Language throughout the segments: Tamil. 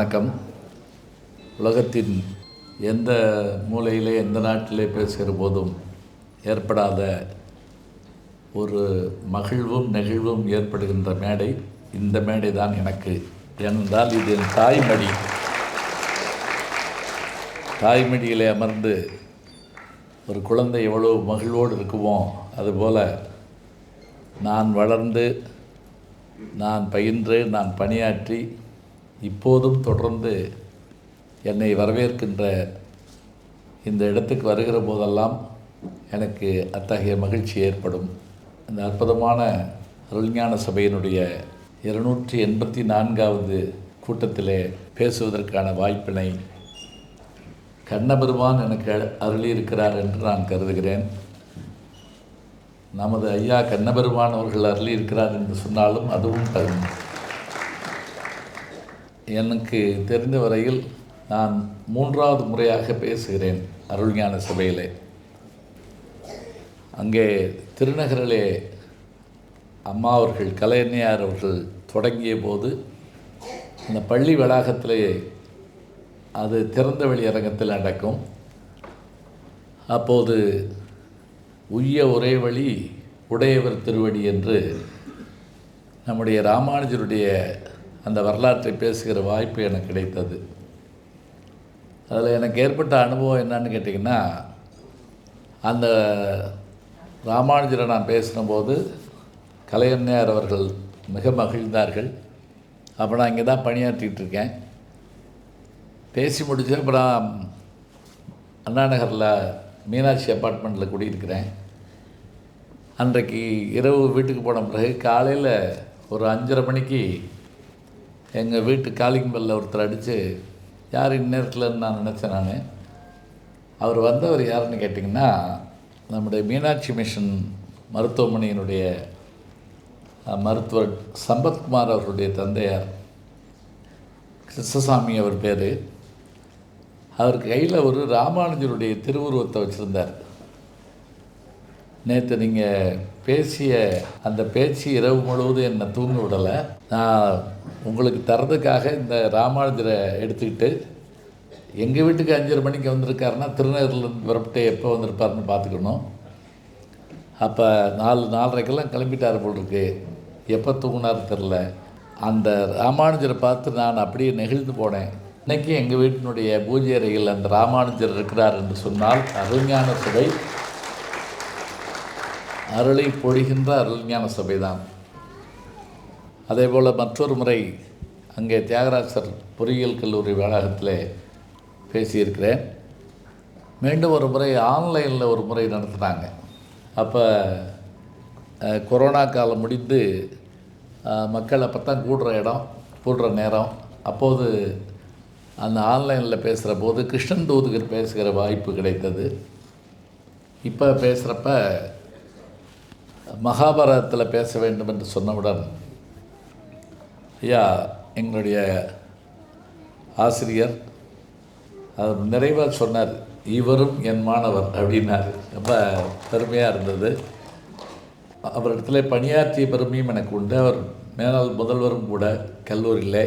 வணக்கம். உலகத்தின் எந்த மூலையிலே எந்த நாட்டிலே பேசுகிற போதும் ஏற்படாத ஒரு மகிழ்வும் நெகிழ்வும் ஏற்படுகின்ற மேடை இந்த மேடை தான் எனக்கு. ஏனென்றால் இது என் தாய்மடி. தாய்மடியிலே அமர்ந்து ஒரு குழந்தை எவ்வளோ மகிழ்வோடு இருக்குமோ அதுபோல் நான் வளர்ந்து நான் பயின்று நான் பணியாற்றி இப்போதும் தொடர்ந்து என்னை வரவேற்கின்ற இந்த இடத்துக்கு வருகிற போதெல்லாம் எனக்கு அத்தகைய மகிழ்ச்சி ஏற்படும். இந்த அற்புதமான அருள்ஞான சபையினுடைய 284வது கூட்டத்திலே பேசுவதற்கான வாய்ப்பினை கண்ணபெருமான் எனக்கு அருளியிருக்கிறார் என்று நான் கருதுகிறேன். நமது ஐயா கண்ணபெருமான் அவர்கள் அருளியிருக்கிறார் என்று சொன்னாலும் அதுவும் தகும். எனக்கு தெரிந்த வரையில் நான் 3வது முறையாக பேசுகிறேன் அருள்ஞான சபையிலே. அங்கே திருநகரிலே அம்மா அவர்கள் கலையன்னையார் அவர்கள் தொடங்கிய போது அந்த பள்ளி வளாகத்திலே அது திறந்த வெளி அரங்கத்தில் நடக்கும். அப்போது உய்ய ஒரே வழி உடையவர் திருவடி என்று நம்முடைய ராமானுஜருடைய அந்த வரலாற்றை பேசுகிற வாய்ப்பு எனக்கு கிடைத்தது. அதில் எனக்கு ஏற்பட்ட அனுபவம் என்னன்னு கேட்டிங்கன்னா, அந்த ராமானுஜரை நான் பேசினபோது கலையன்னையார் அவர்கள் மிக மகிழ்ந்தார்கள். அப்போ நான் இங்கே தான் பணியாற்றிகிட்டு இருக்கேன். பேசி முடிச்சு அப்புறம் அண்ணா நகரில் மீனாட்சி அப்பார்ட்மெண்ட்டில் குடியிருக்கிறேன். அன்றைக்கு இரவு வீட்டுக்கு போன பிறகு காலையில் ஒரு 5:30 மணிக்கு எங்கள் வீட்டு காலிங் பெல்ல ஒருத்தர் அடித்து யார் இந்நேரத்தில்னு நான் நினச்சேன். அவர் வந்தவர் யாருன்னு கேட்டிங்கன்னா, நம்முடைய மீனாட்சி மிஷன் மருத்துவமனையினுடைய மருத்துவர் சம்பத்குமார் அவர்களுடைய தந்தையார் கிருஷ்ணசாமி அவர் பேர். அவருக்கு கையில் ஒரு ராமானுஜருடைய திருவுருவத்தை வச்சுருந்தார். நேற்று நீங்கள் பேசிய அந்த பேச்சு இரவு முழுவதும் என்னை தூங்க விடலை. நான் உங்களுக்கு தரதுக்காக இந்த ராமானுஜரை எடுத்துக்கிட்டு எங்கள் வீட்டுக்கு 5:30 மணிக்கு வந்திருக்காருன்னா திருநகர்லேருந்து புறப்பட்டு எப்போ வந்திருப்பாருன்னு பார்த்துக்கணும். அப்போ 4:30க்கெல்லாம் கிளம்பிட்டார் போல் இருக்கு. எப்போ தூங்கினார் தெரில. அந்த ராமானுஜரை பார்த்து நான் அப்படியே நெகிழ்ந்து போனேன். இன்றைக்கி எங்கள் வீட்டினுடைய பூஜை அறையில் அந்த ராமானுஜர் இருக்கிறார் என்று சொன்னால் அருள்ஞான சபை அருளை பொழிகின்ற அருள்ஞான சபை தான். அதே போல் மற்றொரு முறை அங்கே தியாகராஜர் பொறியியல் கல்லூரி வளாகத்தில் பேசியிருக்கிறேன். மீண்டும் ஒரு முறை ஆன்லைனில் ஒரு முறை நடத்தினாங்க. அப்போ கொரோனா காலம் முடிந்து மக்கள் அப்போ தான் கூடுற நேரம். அப்போது அந்த ஆன்லைனில் பேசுகிற போது கிருஷ்ணன் தூதுகர் பேசுகிற வாய்ப்பு கிடைத்தது. இப்போ பேசுகிறப்ப மகாபாரதத்தில் பேச வேண்டும் என்று சொன்னவுடன் ஐயா எங்களுடைய ஆசிரியர் அவர் நிறைவாக சொன்னார், இவரும் என் மாணவர் அப்படின்னார். ரொம்ப பெருமையாக இருந்தது. அவரிடத்துல பணியாற்றிய பெருமையும் எனக்கு உண்டு. அவர் மேலாள் முதல்வரும் கூட கல்லூரியில்.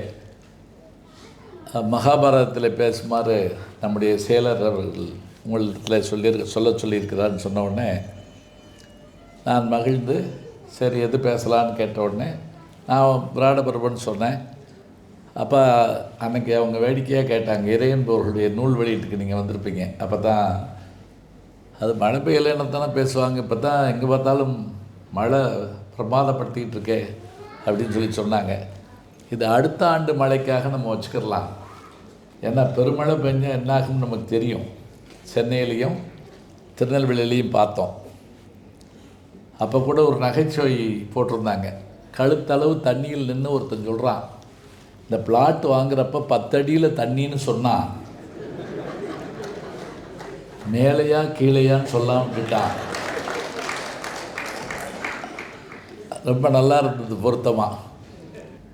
மகாபாரதத்தில் பேசுமாறு நம்முடைய செயலர் அவர்கள் உங்களிடத்தில் சொல்லியிருக்கிறான்னு சொன்ன உடனே நான் மகிழ்ந்து சரி எது பேசலான்னு கேட்ட உடனே நான் விராடபருவன்னு சொன்னேன். அப்போ அன்றைக்கி அவங்க வேடிக்கையாக கேட்டாங்க, இறையன்பவர்களுடைய நூல் வெளியீட்டுக்கு நீங்கள் வந்திருப்பீங்க. அப்போ தான் அது மழை பெய்யலைன்னு தானே பேசுவாங்க. இப்போ தான் எங்கே பார்த்தாலும் மழை பிரமாதப்படுத்திக்கிட்டு இருக்கே அப்படின்னு சொன்னாங்க. இது அடுத்த ஆண்டு மழைக்காக நம்ம வச்சுக்கிடலாம். ஏன்னா பெருமழை பெஞ்சால் என்னாகும்னு நமக்கு தெரியும். சென்னையிலையும் திருநெல்வேலியிலையும் பார்த்தோம். அப்போ கூட ஒரு நகைச்சுவை போட்டிருந்தாங்க. கழுத்தளவு தண்ணியில் நின்று ஒருத்தன் சொல்கிறான், இந்த பிளாட் வாங்குறப்ப 10 அடியில் தண்ணின்னு சொன்னான், மேலையா கீழையான்னு சொல்லாமல் விட்டான். ரொம்ப நல்லா இருந்தது பொருத்தமாக.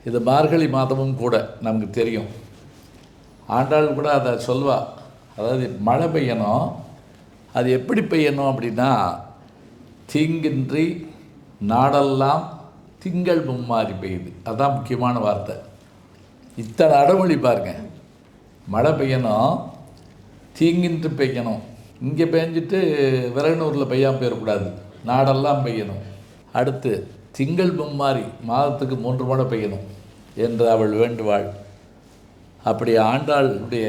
இது மார்கழி மாதமும் கூட நமக்கு தெரியும். ஆண்டாள் கூட அதை சொல்வா. அதாவது மழை பெய்யணும், அது எப்படி பெய்யணும் அப்படின்னா, தீங்கின்றி நாடெல்லாம் திங்கள் மும்மாறி பெய்யுது. அதுதான் முக்கியமான வார்த்தை. இத்தனை அடமொழி பாருங்கள். மழை பெய்யணும், தீங்கின்று பெய்யணும். இங்கே பெஞ்சிட்டு விரகனூரில் பெய்யாமல் போயிடக்கூடாது, நாடெல்லாம் பெய்யணும். அடுத்து திங்கள் மும்மாரி மாதத்துக்கு 3 மழை பெய்யணும் என்று அவள் வேண்டுவாள். அப்படி ஆண்டாளுடைய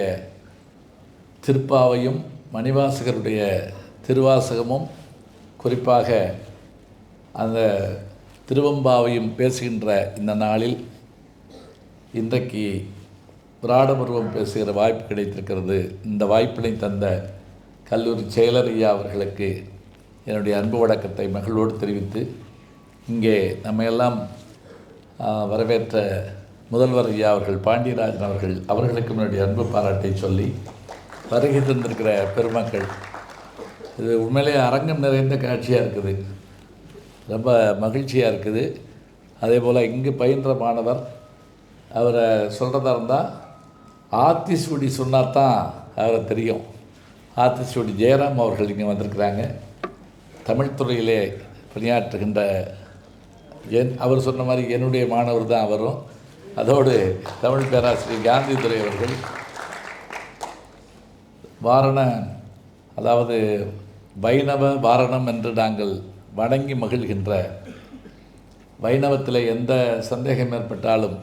திருப்பாவையும் மணிவாசகருடைய திருவாசகமும் குறிப்பாக அந்த திருவம்பாவையும் பேசுகின்ற இந்த நாளில் இன்றைக்கு விராடபருவம் பேசுகிற வாய்ப்பு கிடைத்திருக்கிறது. இந்த வாய்ப்பினை தந்த கல்லூரி செயலர் ஐயா அவர்களுக்கு என்னுடைய அன்பு வணக்கத்தை மகிழ்வோடு தெரிவித்து, இங்கே நம்மையெல்லாம் வரவேற்ற முதல்வர் ஐயா அவர்கள், பாண்டியராஜன் அவர்களுக்கு என்னுடைய அன்பு பாராட்டை சொல்லி, வருகை தந்திருக்கிற பெருமக்கள், இது உண்மையிலேயே அரங்கம் நிறைந்த காட்சியாக இருக்குது, ரொம்ப மகிழ்ச்சியாக இருக்குது. அதே போல் இங்கு பயின்ற மாணவர் அவரை சொல்கிறதா இருந்தால் ஆத்திசூடி சொன்னால் தான் அவரை தெரியும். ஆத்திசூடி ஜெயராம் அவர்கள் இங்கே வந்திருக்கிறாங்க. தமிழ் துறையிலே பணியாற்றுகின்ற அவர் சொன்ன மாதிரி என்னுடைய மாணவர் தான் அவரும். அதோடு தமிழ் பேராசிரியர் காந்திதுரை அவர்கள் வாரண, அதாவது வைணவ வாரணம் என்று நாங்கள் வணங்கி மகிழ்கின்ற, வைணவத்தில் எந்த சந்தேகம் ஏற்பட்டாலும்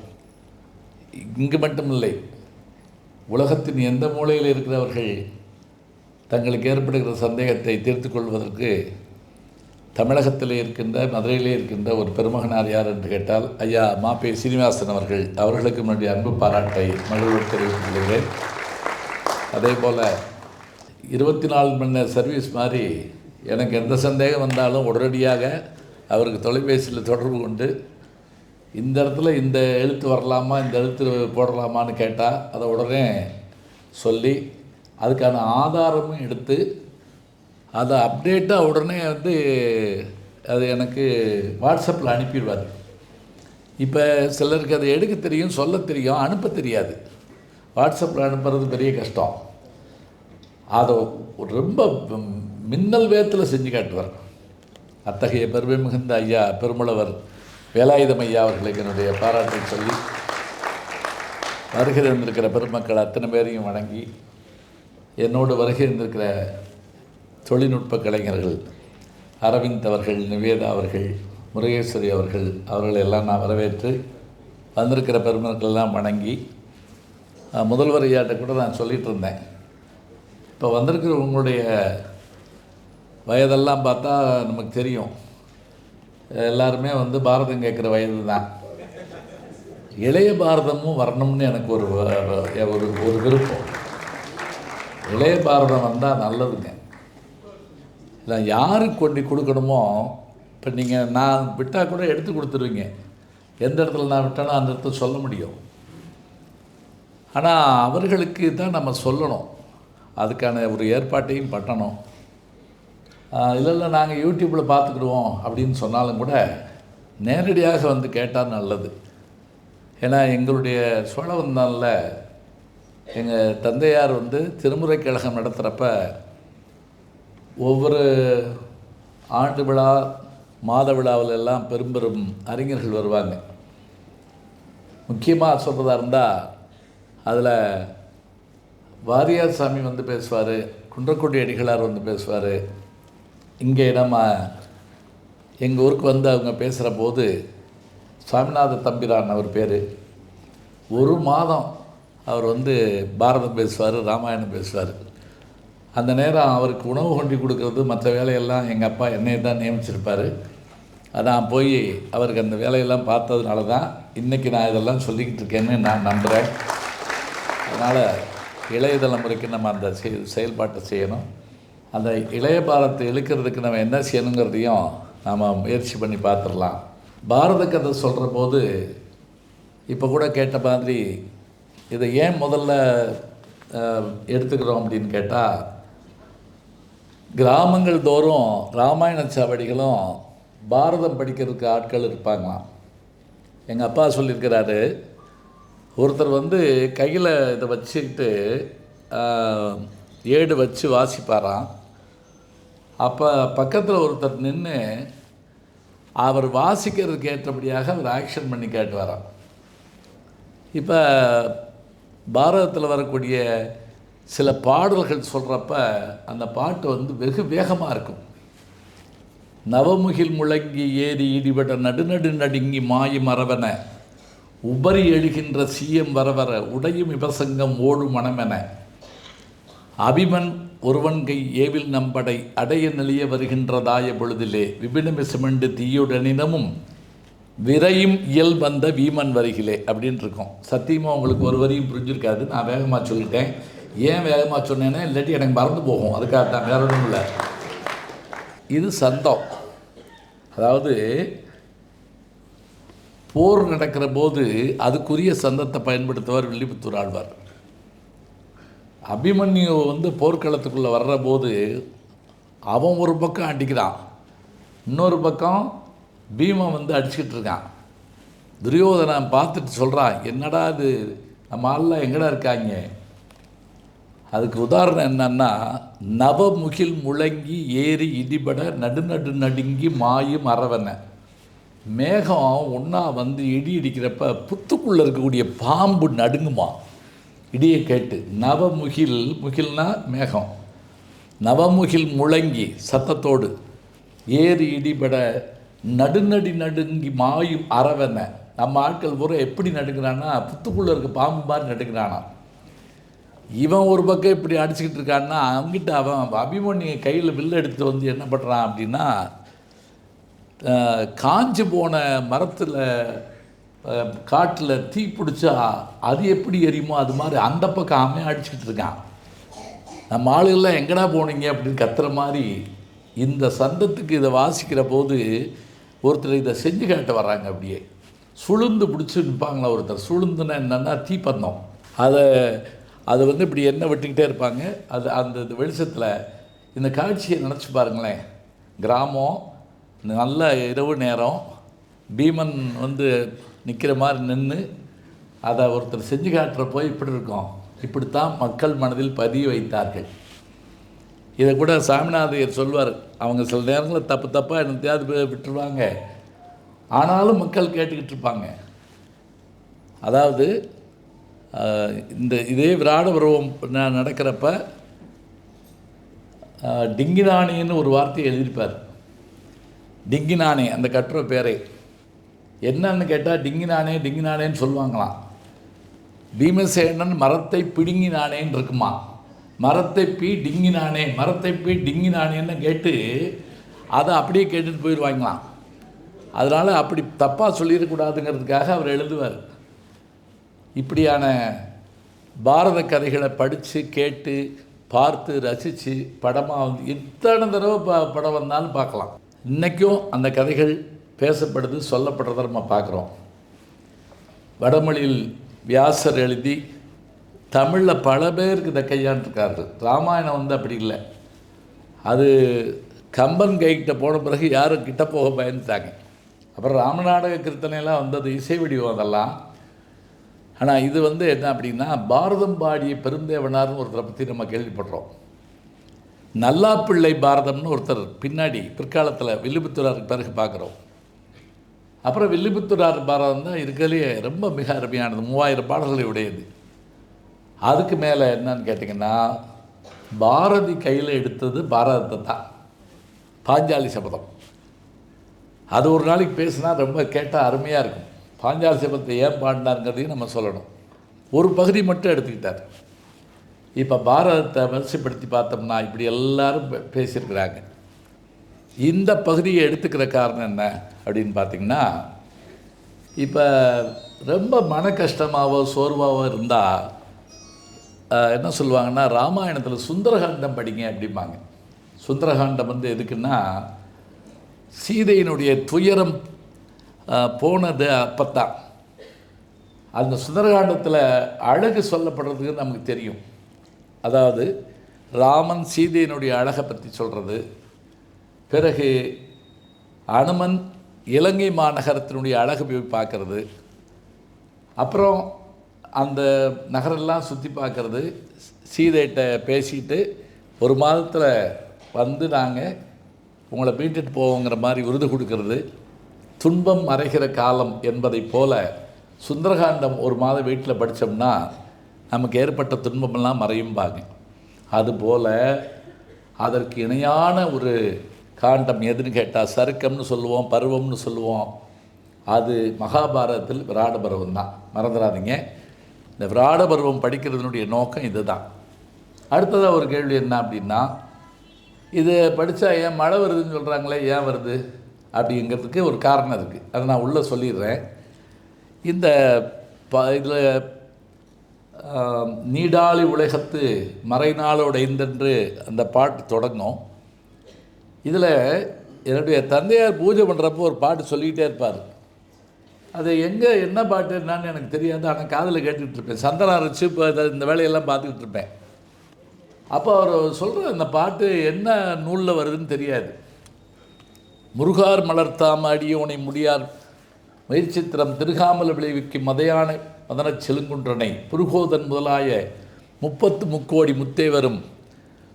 இங்கு மட்டுமில்லை, உலகத்தின் எந்த மூலையில் இருக்கிறவர்கள் தங்களுக்கு ஏற்படுகிற சந்தேகத்தை தீர்த்து கொள்வதற்கு தமிழகத்தில் இருக்கின்ற, மதுரையிலே இருக்கின்ற ஒரு பெருமகனார் யார் என்று கேட்டால் ஐயா மாப்பே சீனிவாசன் அவர்களுக்கு என்னுடைய அன்பு பாராட்டை மகிழ்வோடு தெரிவித்துக் கொள்கிறேன். அதே போல் 24 மணி நேர சர்வீஸ் மாதிரி எனக்கு எந்த சந்தேகம் வந்தாலும் உடனடியாக அவருக்கு தொலைபேசியில் தொடர்பு கொண்டு இந்த இடத்துல இந்த எழுத்து வரலாமா, இந்த எழுத்து போடலாமான்னு கேட்டால் அதை உடனே சொல்லி அதுக்கான ஆதாரமும் எடுத்து அதை அப்டேட்டாக உடனே அது எனக்கு வாட்ஸ்அப்பில் அனுப்பிடுவார். இப்போ சிலருக்கு அதை எடுக்க தெரியும், சொல்ல தெரியும், அனுப்ப தெரியாது. வாட்ஸ்அப்பில் அனுப்புறது பெரிய கஷ்டம். அதை ரொம்ப மின்னல் வேகத்தில் செஞ்சு காட்டுவார். அத்தகைய பெருமை மிகுந்த ஐயா பெருமளவர் வேலாயுதம் ஐயா அவர்களுக்கு என்னுடைய பாராட்டை சொல்லி, வருகை இருந்திருக்கிற பெருமக்கள் அத்தனை பேரையும் வணங்கி, என்னோடு வருகை இருந்திருக்கிற தொழில்நுட்ப கலைஞர்கள் அரவிந்த் அவர்கள், நிவேதா அவர்கள், முருகேஸ்வரி அவர்களெல்லாம் நான் வரவேற்று, வந்திருக்கிற பெருமக்களெல்லாம் வணங்கி, முதல்வர் ஐயாட்ட கூட நான் சொல்லிகிட்டு இருந்தேன், இப்போ வந்திருக்கிற உங்களுடைய வயதெல்லாம் பார்த்தா நமக்கு தெரியும், எல்லாருமே பாரதம் கேட்குற வயது தான். இளைய பாரதமும் வரணும்னு எனக்கு ஒரு ஒரு விருப்பம். இளைய பாரதம் வந்தால் நல்லதுங்க. இல்லை யாருக்கு கொண்டு கொடுக்கணுமோ, இப்போ நீங்கள் நான் விட்டால் கூட எடுத்து கொடுத்துருவீங்க. எந்த இடத்துல நான் விட்டேனோ அந்த இடத்துல சொல்ல முடியும். ஆனால் அவர்களுக்கு தான் நம்ம சொல்லணும், அதுக்கான ஒரு ஏற்பாட்டையும் பண்ணணும். இல்லை நாங்கள் யூடியூப்பில் பார்த்துக்கிடுவோம் அப்படின்னு சொன்னாலும் கூட நேரடியாக கேட்டால் நல்லது. ஏன்னா எங்களுடைய சோழவந்தானில் எங்கள் தந்தையார் திருமுறை கழகம் நடத்துகிறப்ப ஒவ்வொரு ஆண்டு விழா, மாத விழாவில் எல்லாம் பெரும் அறிஞர்கள் வருவாங்க. முக்கியமாக சொல்கிறதா இருந்தால் அதில் வாரியார் சாமி பேசுவார், குன்றக்குடி அடிகளார் பேசுவார். இங்கே நம்ம எங்கள் ஊருக்கு அவங்க பேசுகிற போது சுவாமிநாத தம்பிரான் அவர் பேர், ஒரு மாதம் அவர் பாரதம் பேசுவார், ராமாயணம் பேசுவார். அந்த நேரம் அவருக்கு உணவு கொண்டு கொடுக்கறது மற்ற வேலையெல்லாம் எங்கள் அப்பா என்னை தான் நியமிச்சிருப்பார். அதான் போய் அவருக்கு அந்த வேலையெல்லாம் பார்த்ததுனால தான் இன்றைக்கி நான் இதெல்லாம் சொல்லிக்கிட்டு இருக்கேன்னு நான் நம்புகிறேன். அதனால் இளைய தலைமுறைக்கு நம்ம அந்த செயல்பாட்டை செய்யணும். அந்த இளைய பாரத்தை இழுக்கிறதுக்கு நம்ம என்ன செய்யணுங்கிறதையும் நாம் முயற்சி பண்ணி பார்த்துடலாம். பாரத கதை சொல்கிற போது இப்போ கூட கேட்ட மாதிரி இதை ஏன் முதல்ல எடுத்துக்கிறோம் அப்படின்னு கேட்டால், கிராமங்கள் தோறும் ராமாயண சாவடிகளும் பாரதம் படிக்கிறதுக்கு ஆட்கள் இருப்பாங்களாம். எங்கள் அப்பா சொல்லியிருக்கிறாரு, ஒருத்தர் கையில் இதை வச்சுக்கிட்டு ஏடு வச்சு வாசிப்பாராம். அப்போ பக்கத்தில் ஒருத்தர் நின்று அவர் வாசிக்கிறதுக்கு ஏற்றபடியாக அவர் ஆக்ஷன் பண்ணி காட்டுவாராம். இப்போ பாரதத்தில் வரக்கூடிய சில பாடல்கள் சொல்கிறப்ப அந்த பாட்டு வந்து வெகு வேகமாக இருக்கும். நவமுகில் முழங்கி ஏறி இடிபட நடுநடு நடுங்கி மாயும் மரவென உபரி எழுகின்ற சீயம் வரவர உடையும் விபசங்கம் ஓடும் மனமென அபிமன் ஒருவன் கை ஏவில் நம்படை அடைய நெளிய வருகின்றதாய பொழுதிலே விபினமிசமண்டு தீயுடனினமும் விரையும் இயல் வந்த வீமன் வருகிலே அப்படின்னு இருக்கும். சத்தியமாக உங்களுக்கு ஒரு வரியும் புரிஞ்சிருக்காது. நான் வேகமாக சொல்லிட்டேன். ஏன் வேகமாக சொன்னேன்னா இல்லாட்டி எனக்கு மறந்து போகும். அதுக்காக தான், வேற ஒன்றும் இல்லை. இது சந்தம். அதாவது போர் நடக்கிற போது அதுக்குரிய சந்தத்தை பயன்படுத்துவார் வில்லிபுத்தூர் ஆழ்வார். அபிமன்யு வந்து போர்க்களத்துக்குள்ளே வர்ற போது அவன் ஒரு பக்கம் அடிக்கிறான், இன்னொரு பக்கம் பீமன் வந்து அடிச்சுக்கிட்டு இருக்கான். துரியோதனன் பார்த்துட்டு சொல்கிறான், என்னடா இது நம்ம ஆள்லாம் எங்கடா இருக்காங்க. அதுக்கு உதாரணம் என்னன்னா, நவமுகில் முழங்கி ஏறி இடிபட நடுநடு நடுங்கி மாயும் அரவனை. மேகம் ஒன்றா வந்து இடி இடிக்கிறப்ப புத்துக்குள்ளே இருக்கக்கூடிய பாம்பு நடுங்குமா இடியை கேட்டு. நவமுகில், முகில்னா மேகம், நவமுகில் முழங்கி சத்தத்தோடு ஏறி இடிபட நடுநடி நடுங்கி மாயும் அரவனை. நம்ம ஆட்கள் பூரா எப்படி நடுங்கிறான்னா புத்துக்குள்ளே இருக்க பாம்பு மாதிரி நடுங்கிறானா. இவன் ஒரு பக்கம் இப்படி அடிச்சுக்கிட்டு இருக்கான்னா அவங்ககிட்ட அவன் அபிமன்யு கையில் வில்ல எடுத்து வந்து என்ன பண்ணுறான் அப்படின்னா, காஞ்சு போன மரத்தில் காட்டில் தீ பிடிச்சா அது எப்படி எரியுமோ அது மாதிரி அந்த பக்கம் அவன் அடிச்சுக்கிட்டு இருக்கான். நம்ம ஆளுகள்லாம் எங்கடா போனீங்க அப்படின்னு கத்துற மாதிரி. இந்த சந்தத்துக்கு இதை வாசிக்கிற போது ஒருத்தர் இதை செஞ்சு காட்ட வர்றாங்க. அப்படியே சுளுந்து பிடிச்சி நிற்பாங்களா ஒருத்தர். சுளுந்துன்னா என்னென்னா தீப்பந்தம். அதை வந்து இப்படி எண்ணெய் விட்டுக்கிட்டே இருப்பாங்க. அது அந்த வெளிச்சத்தில் இந்த காட்சியை நினச்சி பாருங்களேன். கிராமம், நல்ல இரவு நேரம், பீமன் வந்து நிற்கிற மாதிரி நின்று அதை ஒருத்தர் செஞ்சு காட்டுறப்போ இப்படி இருக்கும். இப்படித்தான் மக்கள் மனதில் பதிய வைத்தார்கள். இதை கூட சாமிநாதையர் சொல்வார். அவங்க சில நேரங்களில் தப்பாக என்னத்தையாவது விட்டுருவாங்க, ஆனாலும் மக்கள் கேட்டுக்கிட்டு இருப்பாங்க. அதாவது இதே விராட பருவம் நடக்கிறப்ப டிங்கினானேன்னு ஒரு வார்த்தையை எழுதியிருப்பார். டிங்கினானே அந்த கட்டுரை பேரே என்னன்னு கேட்டால் டிங்கினானேன்னு சொல்லுவாங்களாம். பீமசேனன் மரத்தை பிடுங்கினானேன்னு இருக்குமா. மரத்தை டிங்கினானேன்னு கேட்டு அதை அப்படியே கேட்டுட்டு போயிடுவாங்களாம். அதனால் அப்படி தப்பாக சொல்லிடக்கூடாதுங்கிறதுக்காக அவர் எழுதுவார். இப்படியான பாரத கதைகளை படித்து கேட்டு பார்த்து ரசித்து படமாக வந்து இத்தனை தடவை படம் வந்தாலும் பார்க்கலாம். இன்றைக்கும் அந்த கதைகள் பேசப்படுது, சொல்லப்படுறதை நம்ம பார்க்குறோம். வடமொழியில் வியாசர் எழுதி தமிழில் பல பேருக்கு இதை கையாண்டுருக்கார்கள். ராமாயணம் வந்து அப்படி இல்லை. அது கம்பன் கைக்கிட்ட போன பிறகு யாரும் கிட்ட போக பயந்துட்டாங்க. அப்புறம் ராமநாடக கீர்த்தனையெல்லாம் வந்தது, இசை வடிவம் அதெல்லாம். ஆனால் இது வந்து என்ன அப்படின்னா, பாரதம் பாடிய பெருந்தேவனார்னு ஒருத்தரை பற்றி நம்ம கேள்விப்படுறோம். நல்லாப்பிள்ளை பாரதம்னு ஒருத்தர் பின்னாடி பிற்காலத்தில் வில்லிபுத்தூராருக்கு பிறகு பார்க்குறோம். அப்புறம் வில்லிபுத்தூரார் பாரதம் தான் இருக்கிறதுலேயே ரொம்ப மிக அருமையானது, 3000 பாடல்களை உடையது. அதுக்கு மேலே என்னன்னு கேட்டிங்கன்னா, பாரதி கையில் எடுத்தது பாரதத்தை தான், பாஞ்சாலி சபதம். அது ஒரு நாளைக்கு பேசினா ரொம்ப கேட்டால் அருமையாக இருக்கும். பாஞ்சாலி சபதத்தை ஏன் பாடினாருங்கிறதையும் நம்ம சொல்லணும். ஒரு பகுதி மட்டும் எடுத்துக்கிட்டார். இப்போ பாரதத்தை வரிசைப்படுத்தி பார்த்தோம்னா இப்படி எல்லாரும் பேசியிருக்கிறாங்க. இந்த பகுதியை எடுத்துக்கிற காரணம் என்ன அப்படின்னு பார்த்திங்கன்னா, இப்போ ரொம்ப மன கஷ்டமாகவோ சோர்வாகவோ இருந்தால் என்ன சொல்லுவாங்கன்னா, ராமாயணத்தில் சுந்தரகாண்டம் படிங்க அப்படிம்பாங்க. சுந்தரகாண்டம் வந்து எதுக்குன்னா, சீதையினுடைய துயரம் போனது அப்போத்தான். அந்த சுந்தரகாண்டத்தில் அழகு சொல்லப்படுறதுக்கு நமக்கு தெரியும். அதாவது ராமன் சீதையினுடைய அழகை பற்றி சொல்கிறது, பிறகு அனுமன் இலங்கை மாநகரத்தினுடைய அழகை போய் பார்க்குறது, அப்புறம் அந்த நகரெல்லாம் சுற்றி பார்க்குறது, சீதைகிட்ட பேசிட்டு ஒரு மாதத்தில் வந்து நாங்கள் உங்களை மீட்டுட்டு போவோங்கிற மாதிரி விருது கொடுக்கறது, துன்பம் மறைகிற காலம் என்பதை போல சுந்தரகாண்டம் ஒரு மாதம் வீட்டில் படித்தோம்னா நமக்கு ஏற்பட்ட துன்பமெல்லாம் மறையும்பாங்க. அதுபோல் அதற்கு இணையான ஒரு காண்டம் எதுன்னு கேட்டால் சருக்கம்னு சொல்லுவோம், பருவம்னு சொல்லுவோம். அது மகாபாரதத்தில் விராட பருவம் தான், மறந்துடாதீங்க. இந்த விராட பருவம் படிக்கிறதுனுடைய நோக்கம் இது தான். அடுத்ததாக ஒரு கேள்வி என்ன அப்படின்னா, இது படித்தா ஏன் மழை வருதுன்னு சொல்கிறாங்களே, ஏன் வருது அப்படிங்கிறதுக்கு ஒரு காரணம் இருக்குது. அதை நான் உள்ளே சொல்லிடுறேன். இந்த இதில் நீடாளி உலகத்து மறைநாளோட இந்தென்று அந்த பாட்டு தொடங்கும். இதில் என்னுடைய தந்தையார் பூஜை பண்ணுறப்போ ஒரு பாட்டு சொல்லிக்கிட்டே இருப்பார். அது எங்கே என்ன பாட்டு என்னான்னு எனக்கு தெரியாது, ஆனால் காதில் கேட்டுக்கிட்டு இருப்பேன். சந்தனம் அரைச்சி இப்போ இந்த வேலையெல்லாம் பார்த்துக்கிட்டு இருப்பேன். அப்போ அவர் சொல்கிற அந்த பாட்டு என்ன நூலில் வருதுன்னு தெரியாது. முருகார் மலர்த்தாம அடியோனை முடியார் மயிர்ச்சித்திரம் திருகாமல் விளைவிக்கும் மதன செலுங்குன்றனை புருகோதன் முதலாய 30 முக்கோடி முத்தேவரும்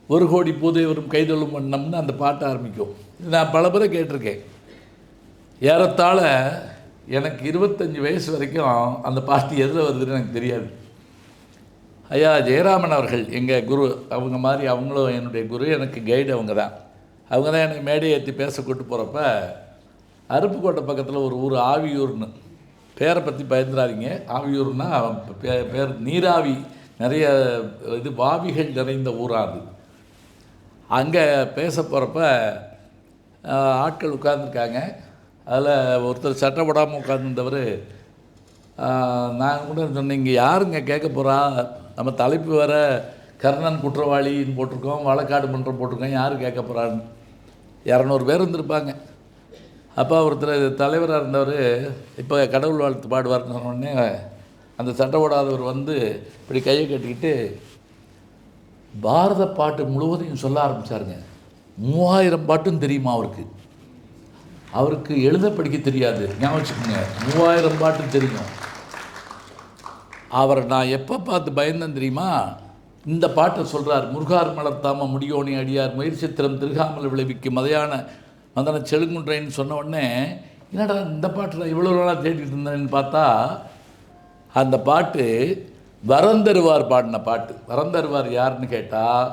1 கோடி பூதேவரும் கைதொழும் வண்ணம்னு அந்த பாட்டை ஆரம்பிக்கும். இது நான் பல பேரை கேட்டிருக்கேன். ஏறத்தாழ எனக்கு 25 வயசு வரைக்கும் அந்த பாட்டு எதில் வருதுன்னு எனக்கு தெரியாது. ஐயா ஜெயராமன் அவர்கள் எங்கள் குரு, அவங்க மாதிரி அவங்களும் என்னுடைய குரு, எனக்கு கைடு அவங்க தான். அவங்க தான் எனக்கு மேடை ஏற்றி பேச கூட்டு போகிறப்ப அருப்புக்கோட்டை பக்கத்தில் ஒரு ஊர் ஆவியூர்னு, பேரை பற்றி பயந்துடாதீங்க. ஆவியூர்னா பேர் நீராவி நிறைய இது வாவிகள் நிறைந்த ஊராது. அங்கே பேச போகிறப்ப ஆட்கள் உட்கார்ந்துருக்காங்க. அதில் ஒருத்தர் சட்டை போடாமல் உட்கார்ந்துருந்தவர், நான் கூட சொன்னேன், இங்கே யாருங்க கேட்க போகிறா, நம்ம தலைப்பு வேற கர்ணன் குற்றவாளின்னு போட்டிருக்கோம், வழக்காடு மன்றம் போட்டிருக்கோம், யார் கேட்க போகிறான்னு. 200 பேர் இருந்திருப்பாங்க. அப்போ ஒருத்தர் தலைவராக இருந்தவர் இப்போ கடவுள் வாழ்த்து பாடுவார்னு சொன்னோடனே அந்த சட்டை போடாதவர் வந்து இப்படி கையை கட்டிக்கிட்டு பாரத பாட்டு முழுவதையும் சொல்ல ஆரம்பித்தாருங்க. 3000 பாட்டும் தெரியுமா அவருக்கு. அவருக்கு எழுத படிக்க தெரியாது, ஞாபகம் வச்சுக்கோங்க. 3000 பாட்டும் தெரியும். அவரை நான் எப்போ பார்த்து பயந்தேன் தெரியுமா? இந்த பாட்டை சொல்கிறார். முருகார் மலர்த்தாம முடியோனி அடியார் மயிர்ச்சித்திரம் திருகாமல் விளைவிக்கும் மதன செழுங்குன்றைன்னு சொன்ன உடனே, என்னடா இந்த பாட்டில் இவ்வளோ நாளாக தேடிட்டு இருந்தேன்னு பார்த்தா அந்த பாட்டு வரந்தருவார் பாடின பாட்டு. வரந்தருவார் யாருன்னு கேட்டால்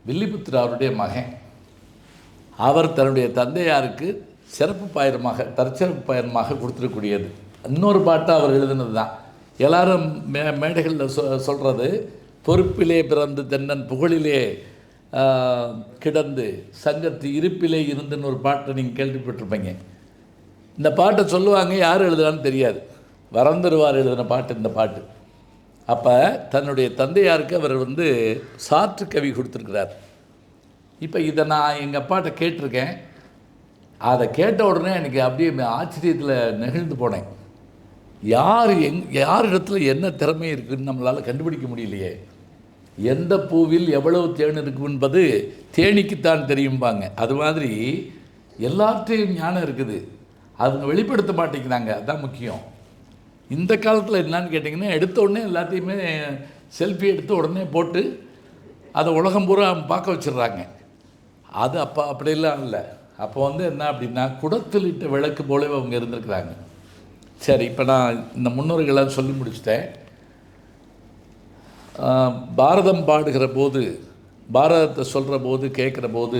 வில்லிபுத்திர அவருடைய மகன். அவர் தன்னுடைய தந்தையாருக்கு சிறப்பு பயணமாக தற்சிறப்பு பயணமாக கொடுத்துருக்கூடியது. இன்னொரு பாட்டு அவர் எழுதுனது தான். எல்லாரும் மேடைகளில் சொல்கிறது, பொறுப்பிலே பிறந்து தென்னன் புகழிலே கிடந்து சங்கத்து இருப்பிலே இருந்துன்னு ஒரு பாட்டை நீங்கள் கேள்விப்பட்டிருப்பீங்க. இந்த பாட்டை சொல்லுவாங்க, யார் எழுதுனான்னு தெரியாது. வரந்தருவார் எழுதின பாட்டு இந்த பாட்டு. அப்போ தன்னுடைய தந்தையாருக்கு அவர் வந்து சாற்று கவி கொடுத்துருக்கிறார். இப்போ இதை நான் எங்கள் அப்பாட்ட கேட்டிருக்கேன். அதை கேட்ட உடனே எனக்கு அப்படியே ஆச்சரியத்தில் நெகிழ்ந்து போனேன். யார் இடத்துல என்ன திறமை இருக்குதுன்னு நம்மளால் கண்டுபிடிக்க முடியலையே. எந்த பூவில் எவ்வளவு தேன் இருக்கும் என்பது தேனிக்குத்தான் தெரியும்பாங்க. அது மாதிரி எல்லாத்தையும் ஞானம் இருக்குது, அவங்க வெளிப்படுத்த மாட்டேங்கிறாங்க. அதுதான் முக்கியம். இந்த காலத்தில் என்னான்னு கேட்டிங்கன்னா, எடுத்த உடனே எல்லாத்தையுமே செல்ஃபி எடுத்து உடனே போட்டு அதை உலகம் பூரா பார்க்க வச்சிடுறாங்க. அது அப்போ அப்படிலாம் இல்லை. அப்போ வந்து என்ன அப்படின்னா, குடத்தில் இட்ட விளக்கு போலவே அவங்க இருந்திருக்கிறாங்க. சரி, இப்போ நான் இந்த முன்னோர்களெல்லாம் சொல்லி முடிச்சிட்டேன். பாரதம் பாடுகிற போது, பாரதத்தை சொல்கிற போது, கேட்குற போது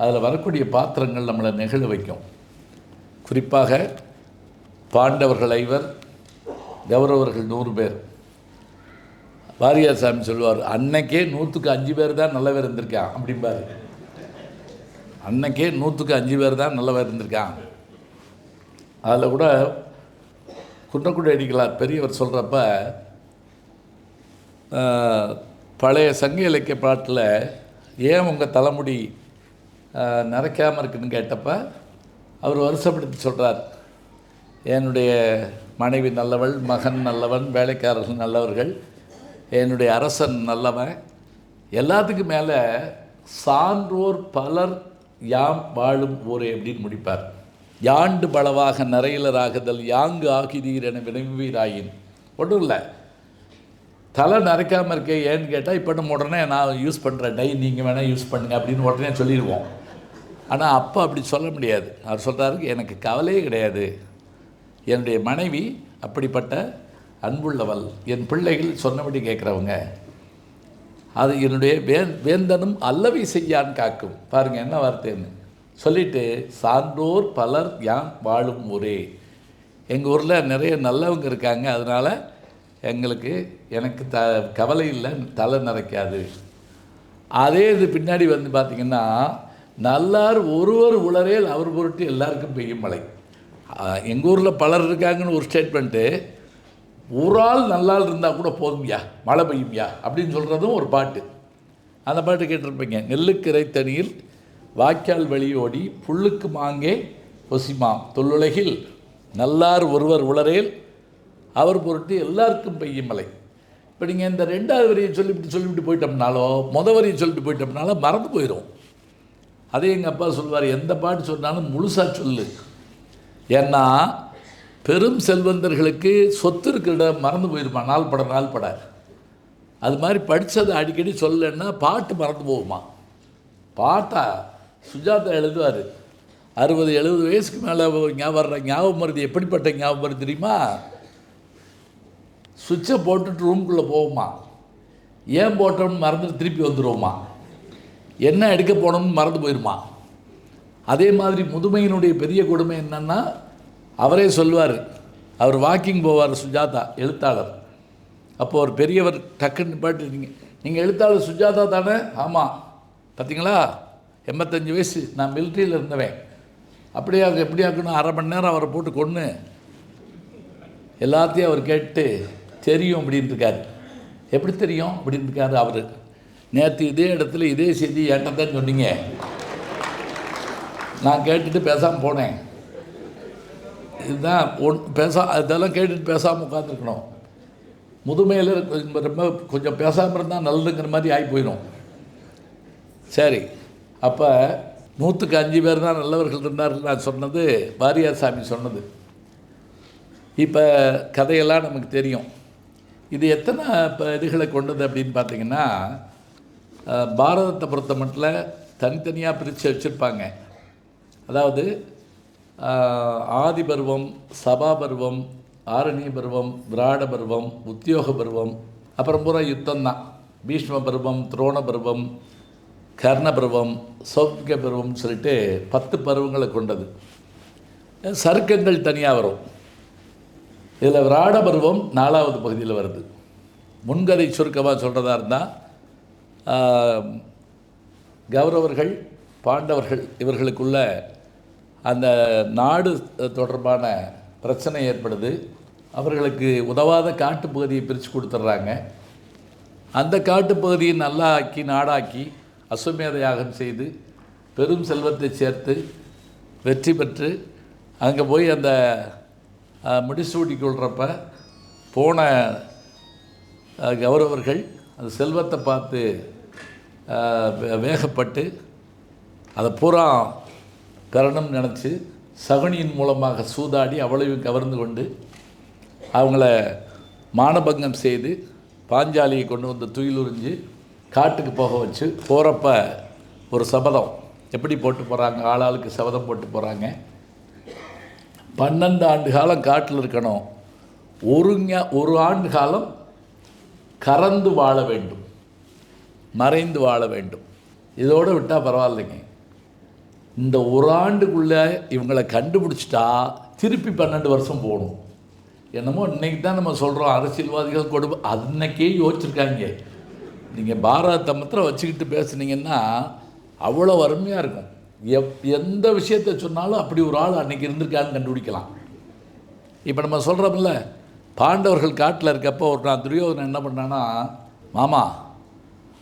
அதில் வரக்கூடிய பாத்திரங்கள் நம்மளை நெகிழ வைக்கும். குறிப்பாக பாண்டவர்கள் 5, கௌரவர்கள் 100 பேர். வாரியார் சாமி சொல்லுவார், அன்னைக்கே 100க்கு 5 பேர் தான் நல்லவர் இருந்திருக்கான் அப்படிம்பார். அன்னைக்கே 100க்கு 5 பேர் தான் நல்லவர் இருந்திருக்கான். அதில் கூட குன்றக்குடி அடிகளார் பெரியவர் சொல்கிறப்ப, பழைய சங்க இலக்கிய பாட்டில் ஏன் உங்கள் தலைமுடி நரைக்காமல் இருக்குதுன்னு கேட்டப்ப அவர் வருஷப்படுத்தி சொல்கிறார், என்னுடைய மனைவி நல்லவள், மகன் நல்லவன், வேலைக்காரர்கள் நல்லவர்கள், என்னுடைய அரசன் நல்லவன், எல்லாத்துக்கும் மேலே சான்றோர் பலர் யாம் வாழும் ஊரே அப்படின்னு முடிப்பார். யாண்டு பலவாக நரையிலராகுதல் யாங்கு ஆகிதீர் என வினவுவீராயின். ஒன்றும் இல்லை, தலை நரைக்காமல் இருக்கே ஏன்னு கேட்டால், இப்போ நம்ம உடனே நான் யூஸ் பண்ணுற டை நீங்கள் வேணால் யூஸ் பண்ணுங்க அப்படின்னு உடனே சொல்லிடுவோம். ஆனால் அப்போ அப்படி சொல்ல முடியாது. அவர் சொல்கிறாரு, எனக்கு கவலையே கிடையாது, என்னுடைய மனைவி அப்படிப்பட்ட அன்புள்ளவள், என் பிள்ளைகள் சொன்னபடி கேட்குறவங்க, அது என்னுடைய வேந்தனும் அல்லவை செய்யான் காக்கும். பாருங்கள் என்ன வார்த்தைன்னு சொல்லிவிட்டு, சான்றோர் பலர் யான் வாழும் ஊரே. எங்கள் ஊரில் நிறைய நல்லவங்க இருக்காங்க, அதனால் எனக்கு கவலை இல்லை, தலை நிறைக்காது. அதே இது பின்னாடி வந்து பார்த்திங்கன்னா, நல்லார் ஒருவர் உளரேல் அவர் பொருட்டு எல்லாருக்கும் பெய்யும் மழை. எங்கள் ஊரில் பலர் இருக்காங்கன்னு ஒரு ஸ்டேட்மெண்ட்டு, ஒரு ஆள் நல்லாள் இருந்தால் கூட போதும்யா, மழை பெய்யும்யா அப்படின்னு சொல்கிறதும் ஒரு பாட்டு. அந்த பாட்டு கேட்டிருப்பீங்க. நெல்லுக்கு இறைத்தனியில் வாய்க்கால் வெளியோடி புல்லுக்கு மாங்கே பொசிமாம் தொல்லுலகில் நல்லார் ஒருவர் உளரேல் அவர் பொருட்டு எல்லாருக்கும் பெய்யும் மழை. இப்போ நீங்கள் இந்த 2வது வரியை சொல்லிவிட்டு போயிட்டோம்னாலோ, வரியை சொல்லிட்டு போயிட்டோம்னாலோ மறந்து போயிடும். அதே எங்கள் அப்பா சொல்லுவார், எந்த பாட்டு சொன்னாலும் முழுசாக சொல்லு. ஏன்னா பெரும் செல்வந்தர்களுக்கு சொத்து இருக்கிற மறந்து போயிருமா, நாள் பட. அது மாதிரி படித்ததை அடிக்கடி சொல்லலைன்னா பாட்டு மறந்து போகுமா. பாட்டா சுஜாதா எழுதுவார், 60-70 வயசுக்கு மேலே ஞாபகம் வருது. எப்படிப்பட்ட ஞாபகம் வருது தெரியுமா? சுவிட்சை போட்டுட்டு ரூம்குள்ளே போவோமா, ஏன் போட்டோம்னு மறந்துட்டு திருப்பி வந்துடுவோமா, என்ன எடுக்க போனோம்னு மறந்து போயிடுமா. அதே மாதிரி முதுமையினுடைய பெரிய கொடுமை என்னென்னா, அவரே சொல்லுவார், அவர் வாக்கிங் போவார், சுஜாதா எழுத்தாளர். அப்போது ஒரு பெரியவர் டக்குன்னு பாட்டு, நீங்கள் எழுத்தாளர் சுஜாதா தானே? ஆமாம். பார்த்தீங்களா, 85 வயசு, நான் மிலிட்ரியில் இருந்தவன். எப்படி ஆக்கணும், அரை மணி நேரம் அவரை போட்டு கொன்று எல்லாத்தையும் அவர் கேட்டு தெரியும் அப்படின்னு இருக்கார். எப்படி தெரியும் அப்படின்னு இருக்காரு அவர். நேற்று இதே இடத்துல இதே செய்தி என்கிட்ட தான் சொன்னீங்க, நான் கேட்டுட்டு பேசாமல் போனேன். இதுதான் இதெல்லாம் கேட்டுட்டு பேசாமல் உட்காந்துருக்கணும். முதுமையில் ரொம்ப கொஞ்சம் பேசாமல் இருந்தால் நல்லதுங்கிற மாதிரி ஆகி போயிடும். சரி, அப்போ 100க்கு 5 பேர் தான் நல்லவர்கள் இருந்தார்கள் நான் சொன்னது வாரியார் சாமி சொன்னது. இப்போ கதையெல்லாம் நமக்கு தெரியும். இது எத்தனை இதுகளை கொண்டது அப்படின்னு பார்த்திங்கன்னா, பாரதத்தை பொறுத்த மட்டும் தனித்தனியாக பிரித்து வச்சுருப்பாங்க. அதாவது ஆதி பருவம், சபா பருவம், ஆரணிய பருவம், விராட பருவம், உத்தியோக பருவம், அப்புறம் பூரா யுத்தம்தான். பீஷ்ம பருவம், துரோண பருவம், கர்ண பருவம், சௌத்ய பருவம்னு சொல்லிட்டு 10 பருவங்களை கொண்டது. சருக்கங்கள் தனியாக வரும். இதில் விராட பருவம் 4வது பகுதியில் வருது. முன்கதை சுருக்கமாக சொல்கிறதா இருந்தால், கௌரவர்கள், பாண்டவர்கள் இவர்களுக்குள்ள அந்த நாடு தொடர்பான பிரச்சனை ஏற்படுது. அவர்களுக்கு உதவாத காட்டுப்பகுதியை பிரித்து கொடுத்துட்றாங்க. அந்த காட்டுப்பகுதியை நல்லா ஆக்கி நாடாக்கி அஸ்வமேத யாகம் செய்து பெரும் செல்வத்தை சேர்த்து வெற்றி பெற்று அங்கே போய் அந்த முடிசூடி கொள்கிறப்ப போன கௌரவர்கள் அந்த செல்வத்தை பார்த்து வேகப்பட்டு அதை பூரா பெறணும்னு நினச்சி சகுனியின் மூலமாக சூதாடி அவளையும் கவர்ந்து கொண்டு அவங்கள மானபங்கம் செய்து பாஞ்சாலியை கொண்டு வந்து துயிலுறிஞ்சு காட்டுக்கு போக வச்சு போகிறப்ப ஒரு சபதம் எப்படி போட்டு போகிறாங்க, ஆளாளுக்கு சபதம் போட்டு போகிறாங்க. 12 ஆண்டு காலம் காட்டில் இருக்கணும், ஒரு ஆண்டு காலம் கறந்து வாழ வேண்டும், மறைந்து வாழ வேண்டும். இதோடு விட்டால் பரவாயில்லைங்க. இந்த ஒரு ஆண்டுக்குள்ளே இவங்களை கண்டுபிடிச்சிட்டா திருப்பி 12 வருஷம் போகணும். என்னமோ இன்றைக்கி தான் நம்ம சொல்கிறோம் அரசியல்வாதிகள் கொடுமை, அன்னைக்கே யோசிச்சுருக்காங்க. நீங்கள் பாரத மாத்திரம் வச்சுக்கிட்டு பேசுனீங்கன்னா அவ்வளோ அருமையாக இருக்கும். எந்த விஷயத்தை சொன்னாலும் அப்படி ஒரு ஆள் அன்றைக்கி இருந்திருக்கான்னு கண்டுபிடிக்கலாம். இப்போ நம்ம சொல்கிறோம்ல, பாண்டவர்கள் காட்டில் இருக்கப்போ ஒரு நான் துரியோதனன் என்ன பண்ணான்னா, மாமா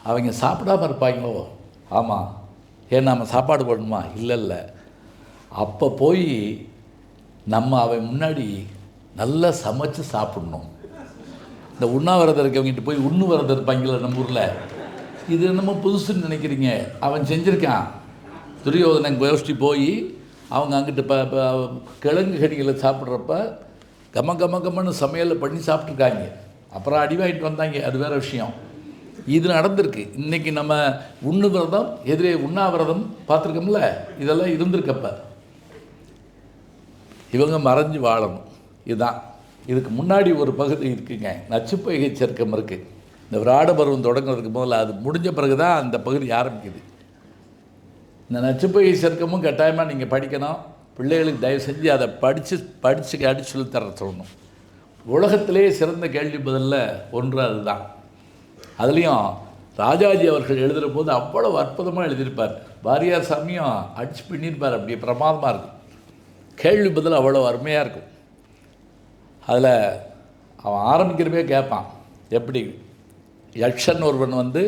அவங்க சாப்பிடாமல் இருப்பாங்களோ? ஆமாம். ஏன் நம்ம சாப்பாடு போடணுமா? இல்லை. அப்போ போய் நம்ம அவன் முன்னாடி நல்லா சமைச்சு சாப்பிட்ணும். இந்த உண்ணாவிரதம் இருக்கவங்கிட்ட போய் விரதம் இருப்பாங்கள நம்ம ஊரில், இது என்னமோ புதுசுன்னு நினைக்கிறீங்க. அவன் செஞ்சுருக்கான். துரியோதனன் கோஷ்டி போய் அவங்க அங்கிட்டு கிழங்கு கடிகளை சாப்பிட்றப்ப கம்மன்னு சமையலை பண்ணி சாப்பிட்ருக்காங்க. அப்புறம் அடி வாங்கிட்டு வந்தாங்க, அது வேறு விஷயம். இது நடந்திருக்கு. இன்றைக்கி நம்ம விரதம் எதிரே உண்ணாவிரதம் பார்த்துருக்கோம்ல, இதெல்லாம் இருந்திருக்கப்ப இவங்க மறைஞ்சு வாழணும். இதுதான் இதுக்கு முன்னாடி ஒரு பகுதி இருக்குங்க, நச்சுப்பொய்கை சருக்கம் இருக்குது. இந்த விராட பருவம் தொடங்குறதுக்கு முதல்ல அது முடிஞ்ச பிறகு தான் அந்த பகுதி ஆரம்பிக்குது. இந்த நச்சுப்பொய்கை சருக்கமும் கட்டாயமாக நீங்கள் படிக்கணும். பிள்ளைகளுக்கு தயவு செஞ்சு அதை படித்து அடிச்சு சொல்லி தர சொல்லணும். உலகத்திலே சிறந்த கேள்வி பதிலில் ஒன்று அதுதான். அதுலேயும் ராஜாஜி அவர்கள் எழுதுகிற போது அவ்வளோ அற்புதமாக எழுதியிருப்பார். வாரியார் சாமியும் அடிச்சு பண்ணியிருப்பார். அப்படியே பிரமாதமாக இருக்கும். கேள்வி பதில் அவ்வளோ அருமையாக இருக்கும். அதில் அவன் ஆரம்பிக்கிறப்பே கேட்பான், எப்படி யக்ஷன் ஒருவன் வந்து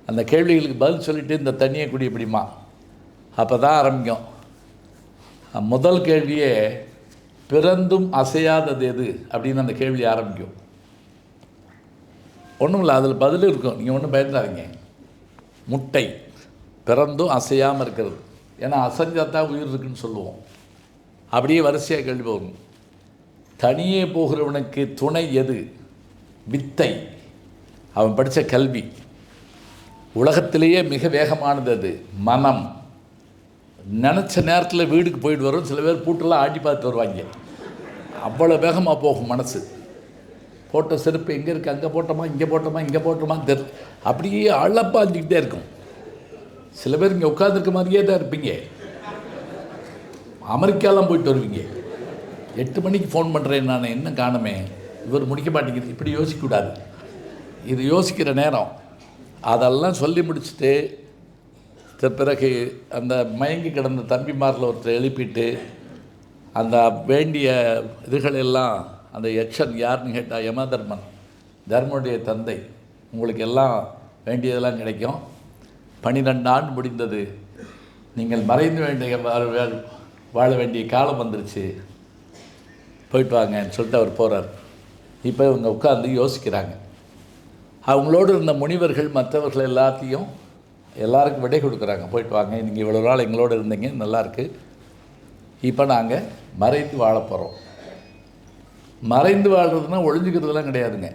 அந்த கேள்விகளுக்கு பதில் சொல்லிவிட்டு இந்த தண்ணியை குடி எப்படிமா, அப்போ தான் ஆரம்பிக்கும். முதல் கேள்வியே பிறந்தும் அசையாதது எது அப்படின்னு அந்த கேள்வி ஆரம்பிக்கும். ஒன்றும் இல்லை, அதில் பதில் இருக்கும், நீங்கள் ஒன்றும் பயந்துடாதீங்க. முட்டை பிறந்தும் அசையாமல் இருக்கிறது. ஏன்னா அசைஞ்சாத்தான் உயிர் இருக்குன்னு சொல்லுவோம். அப்படியே வரிசையாக கேள்வி போகும். தனியே போகிறவனுக்கு துணை எது? வித்தை, அவன் படித்த கல்வி. உலகத்திலேயே மிக வேகமானது அது மனம். நினச்ச நேரத்தில் வீடுக்கு போயிட்டு வரும். சில பேர் பூட்டெல்லாம் ஆட்டி பார்த்து வருவாங்க. அவ்வளோ வேகமாக போகும் மனசு. போட்ட செருப்பு எங்கே இருக்குது, அங்கே போட்டோமா, இங்கே போட்டோமா, இங்கே போட்டோமான்னு தெரியல. அப்படியே அழப்பாஞ்சிக்கிட்டே இருக்கும். சில பேர் இங்கே உட்காந்துருக்க மாதிரியே தான் இருப்பீங்க. அமெரிக்காலாம் போயிட்டு வருவீங்க. 8 மணிக்கு ஃபோன் பண்ணுறேன் நான், என்ன காணுமே, இவர் முடிக்க மாட்டேங்குது. இப்படி யோசிக்கக்கூடாது. இது யோசிக்கிற நேரம். அதெல்லாம் சொல்லி முடிச்சுட்டு பிறகு அந்த மயங்கி கிடந்த தம்பிமாரில் ஒருத்தர் எழுப்பிட்டு அந்த வேண்டிய இதுகளெல்லாம், அந்த யக்ஷன் யாருன்னு கேட்டால் யமதர்மன், தர்மனுடைய தந்தை. உங்களுக்கு எல்லாம் வேண்டியதெல்லாம் கிடைக்கும். 12 ஆண்டு முடிந்தது, நீங்கள் மறைந்து வேண்டிய வாழ வேண்டிய காலம் வந்துருச்சு, போயிட்டு வாங்கன்னு சொல்லிட்டு அவர் போகிறார். இப்போ இவங்க உட்காந்து யோசிக்கிறாங்க. அவங்களோடு இருந்த முனிவர்கள் மற்றவர்கள் எல்லாருக்கும் விடை கொடுக்குறாங்க. போயிட்டு வாங்க, நீங்கள் இவ்வளோ நாள் எங்களோடு இருந்தீங்க, நல்லாயிருக்கு, இப்போ நாங்கள் மறைந்து வாழ போகிறோம். மறைந்து வாழ்கிறதுனா ஒழிஞ்சிக்கிறதுலாம் கிடையாதுங்க.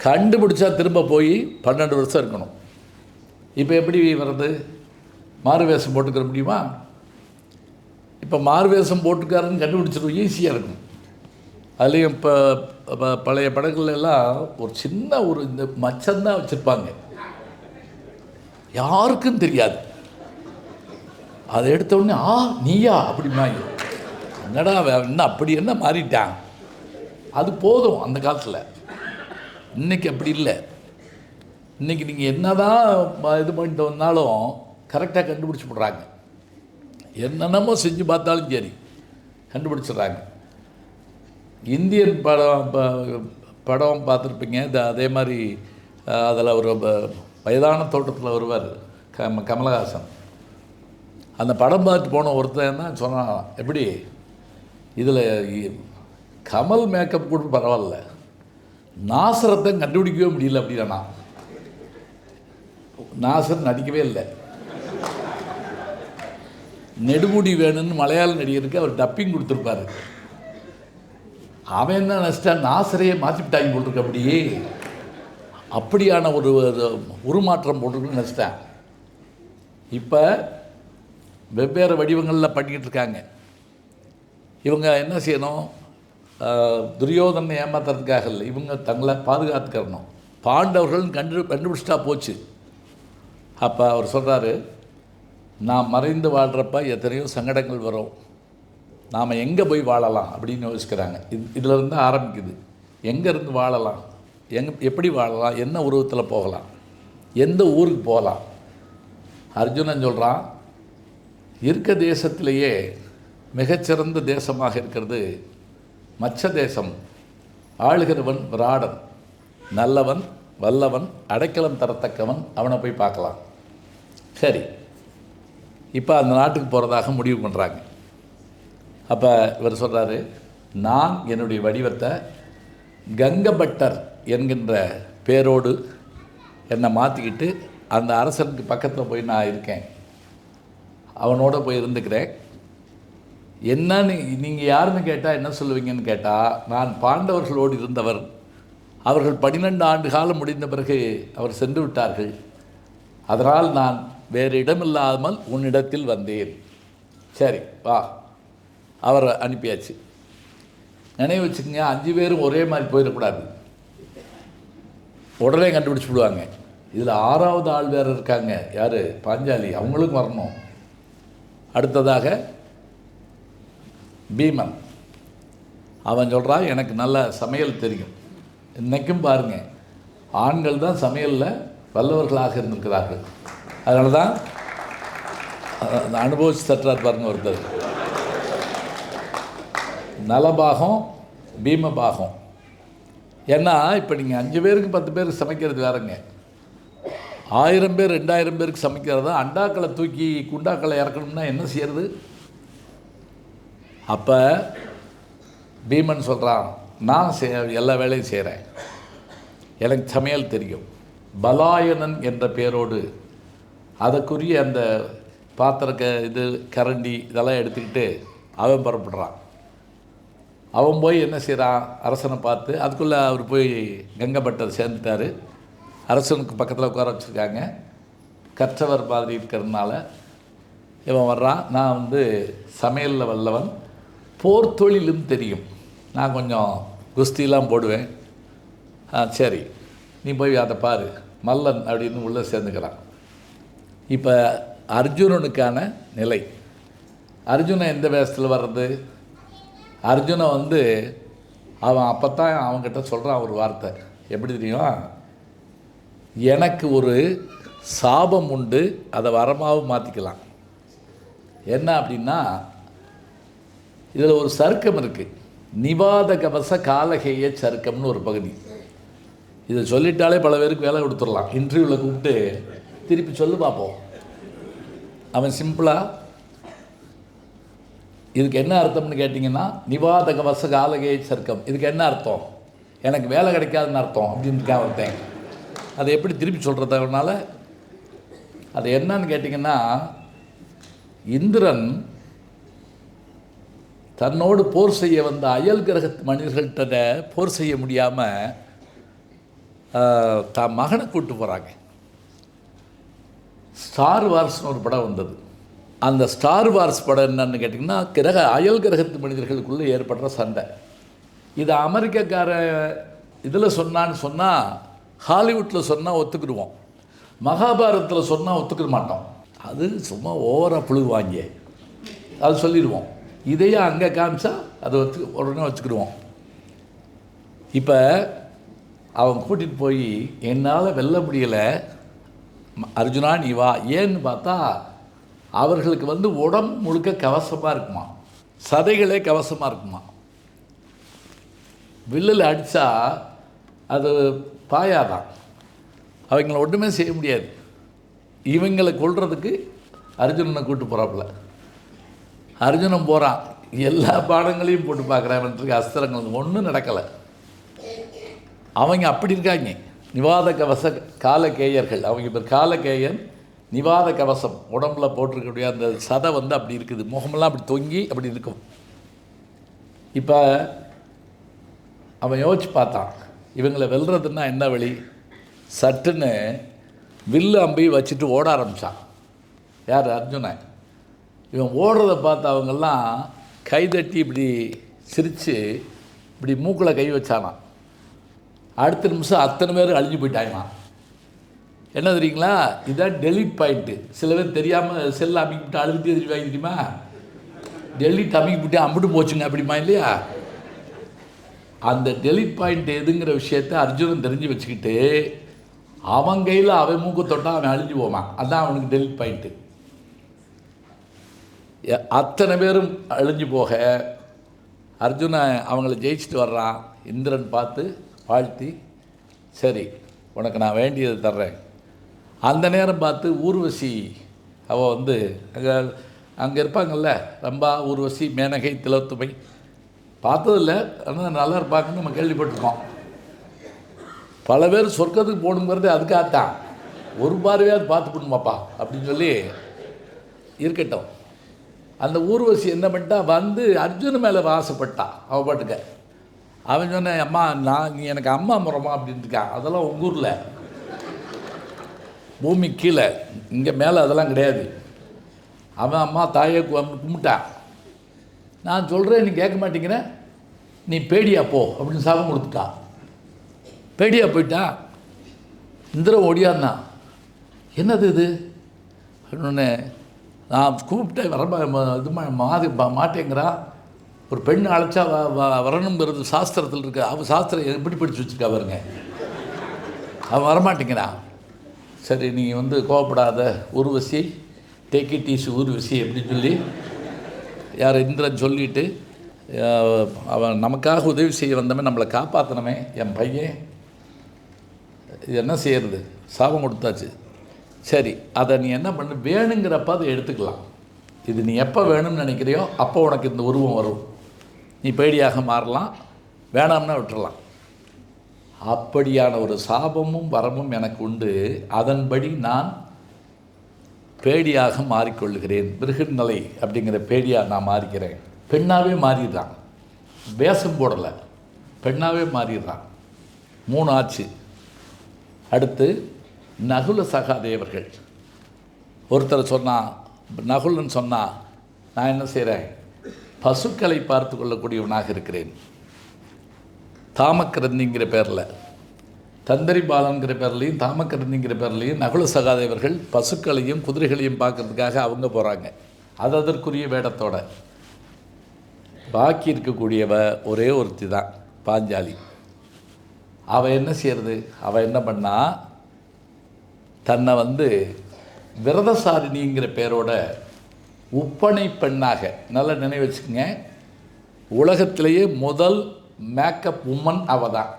கண்டுபிடிச்சா திரும்ப போய் 12 வருஷம் இருக்கணும். இப்போ எப்படி வர்றது? மாறு வேஷம் போட்டுக்கிற முடியுமா? இப்போ மாறு வேஷம் போட்டுக்காருன்னு கண்டுபிடிச்சிடும், ஈஸியாக இருக்கும். அதுலேயும் இப்போ பழைய படங்கள்லாம் ஒரு சின்ன ஒரு இந்த மச்சந்தான் வச்சுருப்பாங்க, யாருக்கும் தெரியாது. அதை எடுத்தோடனே நீயா அப்படிமா, என்னடா என்ன அப்படி என்ன மாறிட்டான், அது போதும் அந்த காலத்தில். இன்றைக்கி அப்படி இல்லை. இன்றைக்கி நீங்கள் என்ன தான் இது பண்ணிட்டு வந்தாலும் கரெக்டாக கண்டுபிடிச்சி போடுறாங்க. என்னென்னமோ செஞ்சு பார்த்தாலும் சரி கண்டுபிடிச்சிட்றாங்க. இந்தியன் படம் பார்த்துருப்பீங்க. அதே மாதிரி அதில் ஒரு வயதான தோட்டத்தில் வருவார் கமலஹாசன். அந்த படம் பார்த்து போன ஒருத்தன் தான் சொன்னான், எப்படி இதில் கமல் மேக்கப் கூட பரவாயில்ல, நாசரத்தை கண்டுபிடிக்கவே முடியல அப்படின்னா. நாசர் நடிக்கவே இல்லை. நெடுமுடி வேணும்னு மலையாள நடிகருக்கு அவர் டப்பிங் கொடுத்துருப்பார். அவன் என்ன நினச்சிட்டான், நாசரையே மாற்றிவிட்டாங்க போட்டிருக்க, அப்படியே அப்படியான ஒரு உருமாற்றம் போட்டிருக்குன்னு நினச்சிட்டேன். இப்போ வெவ்வேறு வடிவங்களில் பண்ணிக்கிட்டு இருக்காங்க. இவங்க என்ன செய்யணும், துரியோதனை ஏமாத்துறதுக்காக இல்லை, இவங்க தங்களை பாதுகாத்துக்கிறணும். பாண்டவர்கள் கண்டுபிடிச்சிட்டா போச்சு. அப்போ அவர் சொல்கிறாரு, நான் மறைந்து வாழ்கிறப்ப எத்தனையோ சங்கடங்கள் வரும், நாம் எங்கே போய் வாழலாம் அப்படின்னு யோசிக்கிறாங்க. இதிலிருந்து ஆரம்பிக்குது. எங்கேருந்து வாழலாம், எப்படி வாழலாம், என்ன உருவத்தில் போகலாம், எந்த ஊருக்கு போகலாம். அர்ஜுனன் சொல்கிறான், இருக்க தேசத்திலேயே மிகச்சிறந்த தேசமாக இருக்கிறது மச்ச தேசம். ஆளுகிறவன் விராடன், நல்லவன், வல்லவன், அடைக்கலம் தரத்தக்கவன், அவனை போய் பார்க்கலாம். சரி, இப்போ அந்த நாட்டுக்கு போகிறதாக முடிவு பண்ணுறாங்க. அப்போ இவர் சொல்கிறாரு, நான் என்னுடைய வடிவத்தை கங்கபட்டர் என்கின்ற பேரோடு என்னை மாற்றிக்கிட்டு அந்த அரசனுக்கு பக்கத்தில் போய் நான் இருக்கேன், அவனோட போய் இருந்துக்கிறேன். என்னன்னு நீங்கள் யாருன்னு கேட்டால் என்ன சொல்லுவீங்கன்னு கேட்டால், நான் பாண்டவர்களோடு இருந்தவர், அவர்கள் 12 ஆண்டு காலம் முடிந்த பிறகு அவர் சென்று விட்டார்கள், அதனால் நான் வேறு இடமில்லாமல் உன்னிடத்தில் வந்தேன். சரி வா, அவரை அனுப்பியாச்சு. நினைவு வச்சுக்கோங்க, 5 பேரும் ஒரே மாதிரி போயிடக்கூடாது, உடனே கண்டுபிடிச்சி விடுவாங்க. இதில் 6வது ஆள் வேறு இருக்காங்க, யார்? பாஞ்சாலி, அவங்களுக்கும் வரணும். அடுத்ததாக பீமன், அவன் சொல்கிறான் எனக்கு நல்ல சமையல் தெரியும். இன்றைக்கும் பாருங்கள், ஆண்கள் தான் சமையலில் வல்லவர்களாக இருந்திருக்கிறார்கள். அதனால தான் அனுபவிச்சு தட்டுறார் பாருங்க ஒருத்தர். நலபாகம் பீமபாகம். ஏன்னா இப்போ நீங்கள் 5 பேருக்கு 10 பேருக்கு சமைக்கிறது வேறுங்க, 1000 பேர் 2000 பேருக்கு சமைக்கிறதா. அண்டாக்களை தூக்கி குண்டாக்களை இறக்கணும்னா என்ன செய்யறது? அப்போ பீமன் சொல்கிறான், நான் எல்லா வேலையும் செய்கிறேன், எனக்கு சமையல் தெரியும். பலாயனன் என்ற பேரோடு அதற்குரிய அந்த பாத்திர இது கரண்டி இதெல்லாம் எடுத்துக்கிட்டு அவன் புறப்படுறான். அவன் போய் என்ன செய்கிறான், அரசனை பார்த்து, அதுக்குள்ளே அவர் போய் கங்கப்பட்டர் சேர்ந்துட்டார். அரசனுக்கு பக்கத்தில் உட்கார வச்சுருக்காங்க. கற்றவர் மாதிரி இருக்கிறதுனால இவன் வர்றான், நான் சமையலில் வல்லவன், போர் தொழிலும் தெரியும், நான் கொஞ்சம் குஸ்திலாம் போடுவேன். சரி நீ போய் அதை பாரு, மல்லன் அப்படின்னு உள்ளே சேர்ந்துக்கிறான். இப்போ அர்ஜுனனுக்கான நிலை. அர்ஜுனன் எந்த வேஷத்தில் வர்றது? அர்ஜுனன் அவன் அப்போ தான் அவங்ககிட்ட சொல்கிறான் ஒரு வார்த்தை, எப்படி தெரியுமா? எனக்கு ஒரு சாபம் உண்டு, அதை வரமாகவும் மாற்றிக்கலாம். என்ன அப்படின்னா, இதில் ஒரு சருக்கம் இருக்குது, நிவாத கவச காலகேய சருக்கம்னு ஒரு பகுதி. இதை சொல்லிட்டாலே பல பேருக்கு வேலை கொடுத்துடலாம். இன்டர்வியூவில் கூப்பிட்டு திருப்பி சொல்லி பார்ப்போம். அவன் சிம்பிளாக இதுக்கு என்ன அர்த்தம்னு கேட்டிங்கன்னா, நிவாத கவச காலகேய சருக்கம், இதுக்கு என்ன அர்த்தம்? எனக்கு வேலை கிடைக்காதுன்னு அர்த்தம் அப்படின்னு ஒருத்தன். அதை எப்படி திருப்பி சொல்கிறதுனால அது என்னன்னு கேட்டிங்கன்னா, இந்திரன் தன்னோடு போர் செய்ய வந்த அயல் கிரகத்து மனிதர்கள்ட்ட போர் செய்ய முடியாமல் தான் மகனை கூப்பிட்டு போகிறாங்க. ஸ்டார் வார்ஸ்னு ஒரு படம் வந்தது. அந்த ஸ்டார் வார்ஸ் படம் என்னன்னு கேட்டிங்கன்னா, அயல் கிரகத்து மனிதர்களுக்குள்ளே ஏற்படுற சண்டை. இது அமெரிக்காக்கார இதில் சொன்னான்னு சொன்னால், ஹாலிவுட்டில் சொன்னால் ஒத்துக்கிடுவோம், மகாபாரதத்தில் சொன்னால் ஒத்துக்கிட மாட்டோம். அது சும்மா ஓவராக புழுவாங்க, அது சொல்லிடுவோம். இதையே அங்கே காமிச்சா அதை உடனே வச்சுக்கிடுவோம். இப்போ அவன் கூட்டிகிட்டு போய், என்னால் வெல்ல முடியலை அர்ஜுனா நீ வா. ஏன்னு பார்த்தா அவர்களுக்கு உடம்பு முழுக்க கவசமாக இருக்குமா, சதைகளே கவசமாக இருக்குமா. வில்லில் அடித்தா அது பாயாதான், அவங்கள ஒன்றுமே செய்ய முடியாது. இவங்களை கொல்றதுக்கு அர்ஜுனனை கூப்பிட்டு போகிறாப்புல. அர்ஜுனன் போகிறான், எல்லா பாடங்களையும் போட்டு பார்க்குறான்ருக்கு, அஸ்திரங்கள் ஒன்றும் நடக்கலை. அவங்க அப்படி இருக்காங்க, நிவாத கவச காலகேயர்கள். அவங்க இப்போ காலகேயன், நிவாத கவசம், உடம்புல போட்டிருக்கக்கூடிய அந்த சதை அப்படி இருக்குது, முகமெல்லாம் அப்படி தொங்கி அப்படி இருக்கும். இப்போ அவன் யோசிச்சு பார்த்தான், இவங்களை வெல்றதுன்னா என்ன வழி? சட்டுன்னு வில்லு அம்பி வச்சுட்டு ஓட ஆரம்பித்தான். யார்? அர்ஜுனன். இவன் ஓடுறதை பார்த்து அவங்கெல்லாம் கைதட்டி இப்படி சிரித்து இப்படி மூக்கில் கை வச்சானான். அடுத்த நிமிஷம் அத்தனை பேர் அழிஞ்சு போயிட்டாங்களாம். என்ன தெரியுங்களா? இதுதான் டெலிட் பாயிண்ட்டு. சில பேர் தெரியாமல் செல்லை அமைக்கிவிட்டு அழுதுகிட்டே தெரியுவாங்க தெரியுமா? டெலிட் அமைக்கிவிட்டு அம்பிட்டு போச்சுங்க அப்படிமா இல்லையா? அந்த டெலிட் பாயிண்ட் எதுங்கிற விஷயத்தை அர்ஜுனன் தெரிஞ்சு வச்சுக்கிட்டு அவன் கையில் அவன் மூக்கு தொட்டால் அவன் அழிஞ்சு போவான். அதுதான் அவனுக்கு டெலிட் பாயிண்ட்டு. அத்தனை பேரும் அழிஞ்சு போக அர்ஜுனன் அவங்கள ஜெயிச்சுட்டு வர்றான். இந்திரன் பார்த்து வாழ்த்தி, சரி உனக்கு நான் வேண்டியதை தர்றேன். அந்த நேரம் பார்த்து ஊர்வசி அவள் அங்கே இருப்பாங்கள்ல, ரம்பா, ஊர்வசி, மேனகை, திலோத்தமை, பார்த்ததில்ல, ஆனால் நல்லா இருப்பாங்கன்னு நம்ம கேள்விப்பட்டிருக்கோம். பல பேர் சொர்க்கத்துக்கு போகணுங்கிறது அதுக்காகத்தான், ஒரு பார்வையாவது பார்த்து போடணுமாப்பா அப்படின்னு சொல்லி இருக்கட்டும். அந்த ஊர்வசி என்ன பண்ணிட்டா, அர்ஜுன மேலே ஆசைப்பட்டா. அவள் பாட்டுக்க அவன் சொன்னேன், அம்மா நீ எனக்கு அம்மா முறமா அப்படின்னு இருக்கான். அதெல்லாம் உங்கள் ஊரில் பூமி கீழே, இங்கே மேலே அதெல்லாம் கிடையாது. அவன் அம்மா தாயை கும்பிட்டான். நான் சொல்கிறேன், நீ கேட்க மாட்டேங்கிற, நீ பேடியா போ அப்படின்னு சாபம் கொடுத்துட்டா. பேடியா போயிட்டா. இந்திரன் ஓடியாந்தான். என்னது இது அப்படின்னு நான் கூப்பிட்டேன், வர இது மாட்டேங்கிறா. ஒரு பெண் அழைச்சா வரணுங்கிறது சாஸ்திரத்தில் இருக்கு. அவள் சாஸ்திரம் எப்படி படித்து வச்சுருக்கா பாருங்க. அவன் வரமாட்டேங்கிறான். சரி நீ கோவப்படாத Urvashi, take it easy Urvashi அப்படின்னு சொல்லி யார் இந்திரன் சொல்லிவிட்டு, அவன் நமக்காக உதவி செய்ய வந்தவன், நம்மளை காப்பாற்றினவன் என் பையன், இது என்ன செய்கிறது, சாபம் கொடுத்தாச்சு. சரி அதை நீ என்ன பண்ணு, வேணுங்கிறப்ப அதை எடுத்துக்கலாம். இது நீ எப்போ வேணும்னு நினைக்கிறியோ அப்போ உனக்கு இந்த உருவம் வரும். நீ பேடியாக மாறலாம், வேணாம்னா விட்டுறலாம். அப்படியான ஒரு சாபமும் வரமும் எனக்கு உண்டு. அதன்படி நான் பேடியாக மாறிக்கொள்ளுகிறேன். பிருகுநிலை அப்படிங்கிற பேடியாக நான் மாறிக்கிறேன். பெண்ணாகவே மாறிடுறான், வேஷம் போடலை, பெண்ணாகவே மாறிடுறான். 3 ஆச்சு. அடுத்து நகுல சகாதேவர்கள். ஒருத்தர் சொன்னால், நகுலன் சொன்னால், நான் என்ன செய்கிறேன், பசுக்களை பார்த்து கொள்ளக்கூடியவனாக இருக்கிறேன். தாமக்கரந்திங்கிற பேரில், தந்தரி பாலன்கிற பேர்லையும் தாமக்கரந்திங்கிற பேர்லையும் நகுல சகாதேவர்கள் பசுக்களையும் குதிரைகளையும் பார்க்கறதுக்காக அவங்க போகிறாங்க. அது அதற்குரிய வேடத்தோட. பாக்கி இருக்கக்கூடியவ ஒரே ஒருத்தி தான், பாஞ்சாலி. அவள் என்ன செய்யறது, அவள் என்ன பண்ணா, தன்னை விரதசாரிணிங்கிற பேரோட உப்பனை பெண்ணாக, நல்லா நினைவு வச்சுக்கோங்க, உலகத்திலேயே முதல் மேக்கப் உமன் அவள் தான்.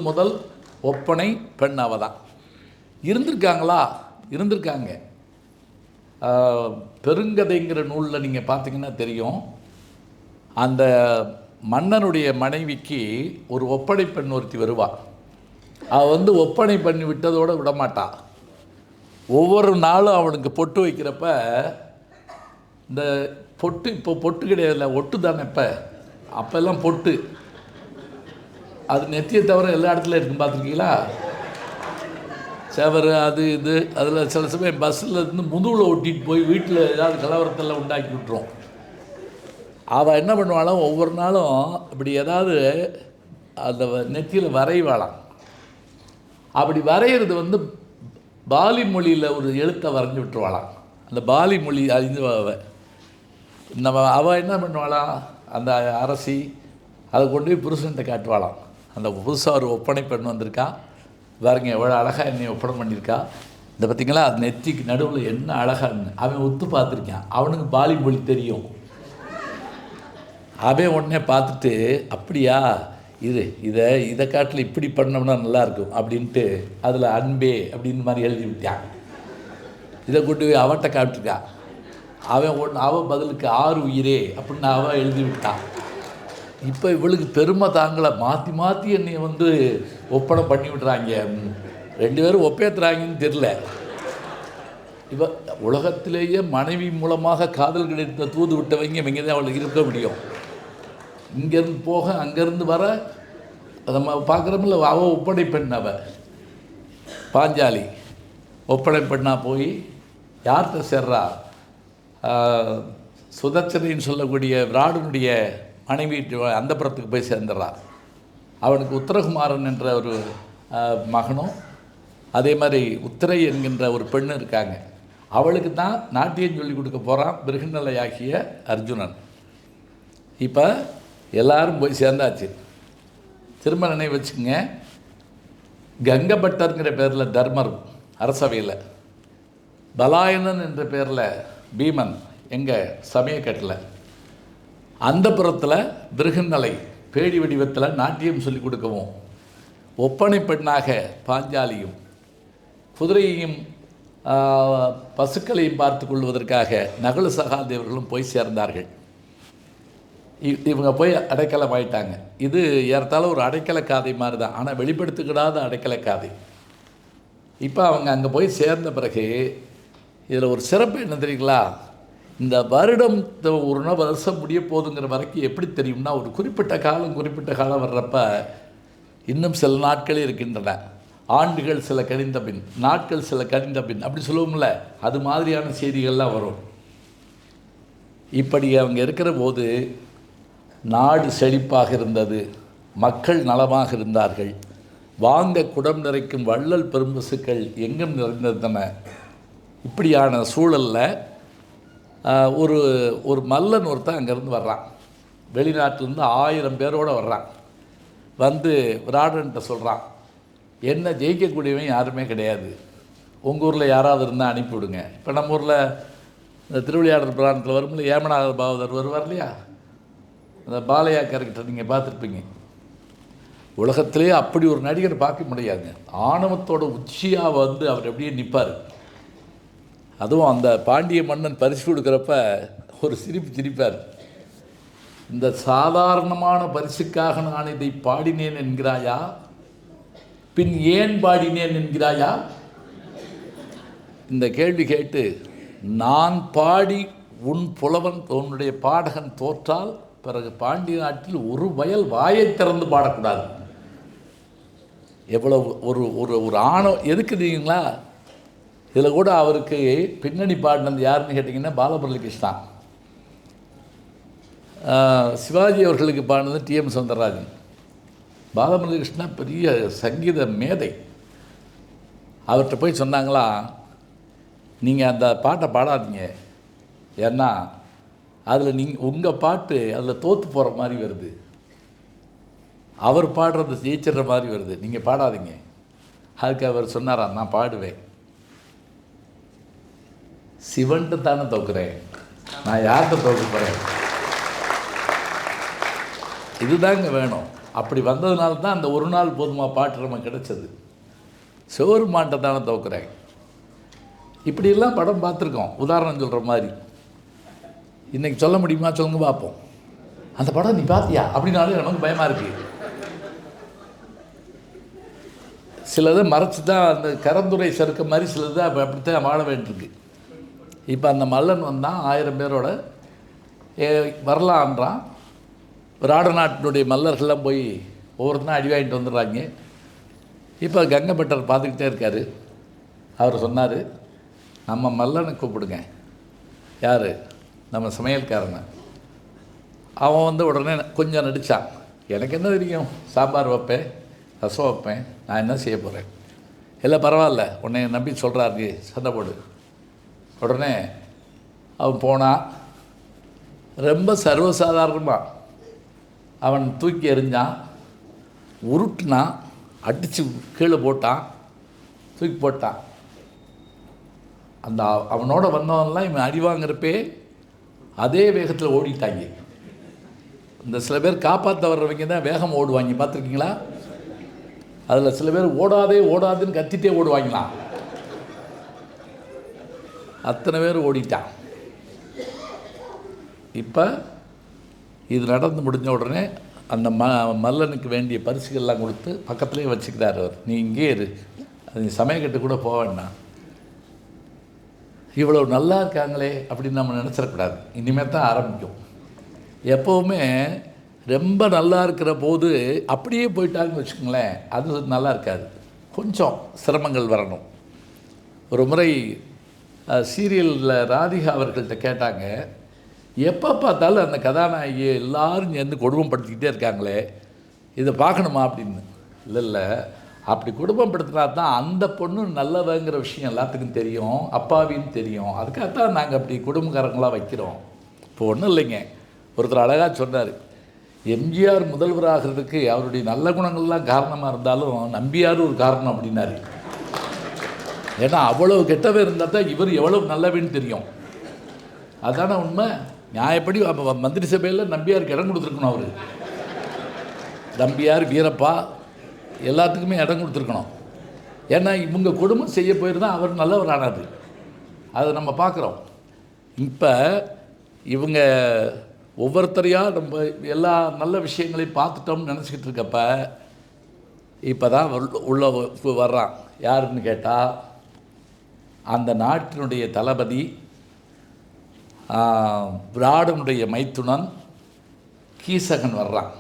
முதல் ஒப்பனை பெண் அவள் தான். இருந்திருக்காங்களா? இருந்திருக்காங்க. பெருங்கதைங்கிற நூலில் நீங்கள் பார்த்தீங்கன்னா தெரியும், அந்த மன்னனுடைய மனைவிக்கு ஒரு ஒப்பனை பெண் ஒருத்தி வருவாள். அவள் ஒப்பனை பண்ணி விட்டதோடு விடமாட்டாள். ஒவ்வொரு நாளும் அவனுக்கு பொட்டு வைக்கிறப்ப, இந்த பொட்டு இப்போ பொட்டு கிடையாதுல்ல, ஒட்டு தானே. அப்போல்லாம் பொட்டு, அது நெத்தியை தவிர எல்லா இடத்துலையும் இருக்கும். பார்த்துருக்கீங்களா? செவரு அது இது, அதில் சில சமயம் பஸ்ஸில் இருந்து முதுகில் ஒட்டிகிட்டு போய் வீட்டில் ஏதாவது கலவரத்தெல்லாம் உண்டாக்கி விட்டுரும். அவள் என்ன பண்ணுவாளாம், ஒவ்வொரு நாளும் இப்படி ஏதாவது அந்த நெத்தியில் வரைவாளாம். அப்படி வரைகிறது பாலி மொழியில் ஒரு எழுத்தை வரைஞ்சி விட்டுருவாளாம். அந்த பாலி மொழி அறிந்து அவள் என்ன பண்ணுவாளாம், அந்த அரசி அதை கொண்டு போய் புருஷன்கிட்ட காட்டுவாளாம். அந்த புதுசாக ஒரு ஒப்பனை பெண் வந்திருக்கா பாருங்க, எவ்வளோ அழகாக என்னை ஒப்பனை பண்ணியிருக்கா, இந்த பார்த்திங்களா, அது நெத்திக்கு நடுவில் என்ன அழகான்னு. அவன் ஒத்து பார்த்துருக்கான், அவனுக்கு பாலி மொழி தெரியும். அவன் உடனே பார்த்துட்டு, அப்படியா இதை காட்டில் இப்படி பண்ணோம்னா நல்லாயிருக்கும் அப்படின்ட்டு அதில் அன்பே அப்படின்னு மாதிரி எழுதி விட்டான். இதை கொண்டு போய் அவட்ட காட்டுருக்கா. அவன் பதிலுக்கு 6 உயிரே அப்படின்னு அவன் எழுதி விட்டான். இப்போ இவளுக்கு பெருமை தாங்களை, மாற்றி மாற்றி என்னை ஒப்பனை பண்ணி விட்றாங்க. 2 பேரும் ஒப்பேத்துறாங்கன்னு தெரில. இவ உலகத்திலேயே மனைவி மூலமாக காதல் கிடைத்த தூது விட்டவங்க இவங்க தான் அவளுக்கு இருக்க முடியும். இங்கேருந்து போக அங்கேருந்து வர நம்ம பார்க்குறோமில்ல, அவள் ஒப்பனை பெண். அவள் பாஞ்சாலி ஒப்பனை பெண்ணாக போய் யார்கிட்ட சேர்றா, சுதர்சனின்னு சொல்லக்கூடிய விராடனுடைய மனைவி அந்த புறத்துக்கு போய் சேர்ந்துடுறா. அவனுக்கு உத்தரகுமாரன் என்ற ஒரு மகனும், அதே மாதிரி உத்திரை என்கின்ற ஒரு பெண்ணு இருக்காங்க. அவளுக்கு தான் நாட்டியம் சொல்லி கொடுக்க போகிறான் பிருகுநிலையாகிய அர்ஜுனன். இப்போ எல்லாரும் போய் சேர்ந்தாச்சு. திரும்ப நினைவு வச்சுக்கோங்க, கங்கபட்டருங்கிற பேரில் தர்மர் அரசவையில், பலாயனன் என்ற பேரில் பீமன் எங்கள் சமயக்கட்டில், அந்த புறத்தில் பிருகுநிலை பேடி வடிவத்தில் நாட்டியம் சொல்லி கொடுக்கவும், ஒப்பனை பெண்ணாக பாஞ்சாலியும் குதிரையையும் பசுக்களையும் பார்த்து கொள்வதற்காக நகுல சகாதேவர்களும் போய் சேர்ந்தார்கள். இவங்க போய் அடைக்கலம் ஆயிட்டாங்க. இது ஏறத்தாழ ஒரு அடைக்கல காதை மாதிரி தான், ஆனால் வெளிப்படுத்திக்கிடாத அடைக்கல காதை. இப்போ அவங்க அங்கே போய் சேர்ந்த பிறகு இதில் ஒரு சிறப்பு என்ன தெரியுங்களா, இந்த வருடம் ஒரு வருஷம் முடிய போதுங்கிற வரைக்கும் எப்படி தெரியும்னா, ஒரு குறிப்பிட்ட காலம் வர்றப்ப இன்னும் சில நாட்களே இருக்கின்றன, ஆண்டுகள் சில கழிந்த பின், நாட்கள் சில கழிந்த பின் அப்படி சொல்லுவோம்ல, அது மாதிரியான செய்திகள்லாம் வரும். இப்படி அவங்க இருக்கிற போது நாடு செழிப்பாக இருந்தது, மக்கள் நலமாக இருந்தார்கள், வாங்க குடம் நிறைக்கும் வள்ளல் பெரும்பசுக்கள் எங்கும் நிறைந்திருந்தன. இப்படியான சூழலில் ஒரு ஒரு மல்லன் ஒருத்தன் அங்கேருந்து வர்றான். வெளிநாட்டிலேருந்து 1000 பேரோடு வர்றான். வந்து விராடன்ட்ட சொல்கிறான், என்ன ஜெயிக்கக்கூடியவன் யாருமே கிடையாது, உங்கள் ஊரில் யாராவது இருந்தால் அனுப்பிவிடுங்க. இப்போ நம்ம ஊரில் இந்த திருவிளையாடல் புராணத்தில் வரும்போது ஏமநாத பாவதர் வருவார் இல்லையா, அந்த பாலையா கேரக்டர் நீங்கள் பார்த்துருப்பீங்க. உலகத்திலே அப்படி ஒரு நடிகர் பார்க்க முடியாதுங்க. ஆணவத்தோட உச்சியாக வந்து அவர் எப்படியே நிற்பார். அதுவும் அந்த பாண்டிய மன்னன் பரிசு கொடுக்குறப்ப ஒரு சிரிப்பார். இந்த சாதாரணமான பரிசுக்காக நான் இதை பாடினேன் என்கிறாயா, பின் ஏன் பாடினேன் என்கிறாயா? இந்த கேள்வி கேட்டு, நான் பாடி உன் புலவன் உன்னுடைய பாடகன் தோற்றால் பிறகு பாண்டிய நாட்டில் ஒரு வயல் வாயை திறந்து பாடக்கூடாது. எவ்வளோ ஒரு ஒரு ஒரு ஆணவம் எதுக்கு தெரியுங்களா? இதில் கூட அவருக்கு பின்னணி பாடினது யாருன்னு கேட்டிங்கன்னா பாலமுரளிகிருஷ்ணா. சிவாஜி அவர்களுக்கு பாடினது டிஎம் சௌந்தரராஜன். பாலமுரளிகிருஷ்ணா பெரிய சங்கீத மேதை. அவர்கிட்ட போய் சொன்னாங்களா, நீங்கள் அந்த பாட்டை பாடாதீங்க, ஏன்னா அதில் உங்கள் பாட்டு அதில் தோற்று போகிற மாதிரி வருது, அவர் பாடுறது ஜெயிச்சிடுற மாதிரி வருது, நீங்கள் பாடாதீங்க. அதுக்கு அவர் சொன்னாரா, நான் பாடுவேன். சிவன்ட்டு தானே தோக்குறேன், நான் யார்கிட்ட தோக்க போகிறேன்? இதுதாங்க வேணும். அப்படி வந்ததுனால தான் அந்த ஒரு நாள் போதுமா பாட்டு நம்ம கிடைச்சது. சிவருமான்ட்ட தானே தோக்குறேன். இப்படியெல்லாம் படம் பார்த்துருக்கோம். உதாரணம் சொல்கிற மாதிரி இன்றைக்கி சொல்ல முடியுமா? சொல்லுங்க பார்ப்போம். அந்த படம் நீ பார்த்தியா அப்படின்னாலே நமக்கு பயமாக இருக்குது. சிலதை மறைச்சி தான் அந்த கரந்துரை சறுக்க மாதிரி சிலது அப்படித்தான் வாழ வேண்டியிருக்கு. இப்போ அந்த மல்லன் வந்தான் 1000 பேரோட வரலான்றான். விராட நாட்டினுடைய மல்லர்கள்லாம் போய் ஒவ்வொருத்தரும் அடி வாங்கிட்டு வந்துடுறாங்க. இப்போ கங்கப்பட்டர் பார்த்துக்கிட்டே இருக்கார். அவர் சொன்னார், நம்ம மல்லனை கூப்பிடுங்க. யார்? நம்ம சமையல்காரனை. அவன் வந்து உடனே கொஞ்சம் நடித்தான். எனக்கு என்ன தெரியும், சாம்பார் வைப்பேன், ரசம் வைப்பேன், நான் என்ன செய்ய போகிறேன்? இல்லை பரவாயில்ல, உன்னை நம்பி சொல்கிறாரு, சண்டை போடு. உடனே அவன் போனான். ரொம்ப சர்வசாதாரணமாக அவன் தூக்கி எறிஞ்சான், உருட்டினான், அடித்து கீழே போட்டான், தூக்கி போட்டான். அந்த அவனோட வந்தவன்லாம் இவன் அடி வாங்குறப்பே அதே வேகத்தில் ஓடிட்டாங்க. இந்த சில பேர் காப்பாற்ற வர்றவங்க தான் வேகம் ஓடுவாங்க, பார்த்துருக்கீங்களா? அதில் சில பேர் ஓடாதுன்னு கத்திட்டே ஓடுவாங்களாம். அத்தனை பேர் ஓடிட்டான். இப்போ இது நடந்து முடிஞ்ச உடனே அந்த மல்லனுக்கு வேண்டிய பரிசுகள்லாம் கொடுத்து பக்கத்துலேயே வச்சுக்கிறார் அவர். நீ இங்கே இரு, அது சமயக்கட்டு கூட போக வேண்டாம். இவ்வளோ நல்லா இருக்காங்களே அப்படின்னு நம்ம நினச்சிடக்கூடாது. இனிமேல் தான் ஆரம்பிக்கும். எப்போவுமே ரொம்ப நல்லா இருக்கிற போது அப்படியே போயிட்டாங்கன்னு வச்சுக்கோங்களேன், அது நல்லா இருக்காது. கொஞ்சம் சிரமங்கள் வரணும். ஒரு முறை சீரியலில் ராதிகா அவர்கள்ட்ட கேட்டாங்க, எப்போ பார்த்தாலும் அந்த கதாநாயகியை எல்லோரும் சேர்ந்து கொடுமைப்படுத்திக்கிட்டே இருக்காங்களே, இதை பார்க்கணுமா அப்படின்னு. இல்லை, அப்படி குடும்பப்படுத்தினா தான் அந்த பொண்ணு நல்லவங்கிற விஷயம் எல்லாத்துக்கும் தெரியும், அப்பாவின்னு தெரியும். அதுக்காகத்தான் நாங்கள் அப்படி குடும்பக்காரங்களாக வைக்கிறோம். இப்போ ஒன்றும் இல்லைங்க, ஒருத்தர் அழகாக சொன்னார், எம்ஜிஆர் முதல்வராகிறதுக்கு அவருடைய நல்ல குணங்கள்லாம் காரணமாக இருந்தாலும் நம்பியார் ஒரு காரணம் அப்படின்னாரு. ஏன்னா அவ்வளவு கெட்டவே இருந்தால் தான் இவர் எவ்வளவு நல்லவன்னு தெரியும். அதான உண்மை. நியாயப்படி மந்திரி சபையில் நம்பியாருக்கு இடம் கொடுத்துருக்கணும். அவர் நம்பியார், வீரப்பா எல்லாத்துக்குமே இடம் கொடுத்துருக்கணும். ஏன்னா இவங்க குடும்பம் செய்ய போயிருந்தால் அவர் நல்லவர் ஆனார். அதை நம்ம பார்க்குறோம். இப்போ இவங்க ஒவ்வொருத்தரையாக நம்ம எல்லா நல்ல விஷயங்களையும் பார்த்துட்டோம்னு நினச்சிக்கிட்டு இருக்கப்ப இப்போ தான் உள்ள வர்றான். யாருன்னு கேட்டால் அந்த நாட்டினுடைய தளபதி, விராடனுடைய மைத்துனன் கீசகன் வர்றான்.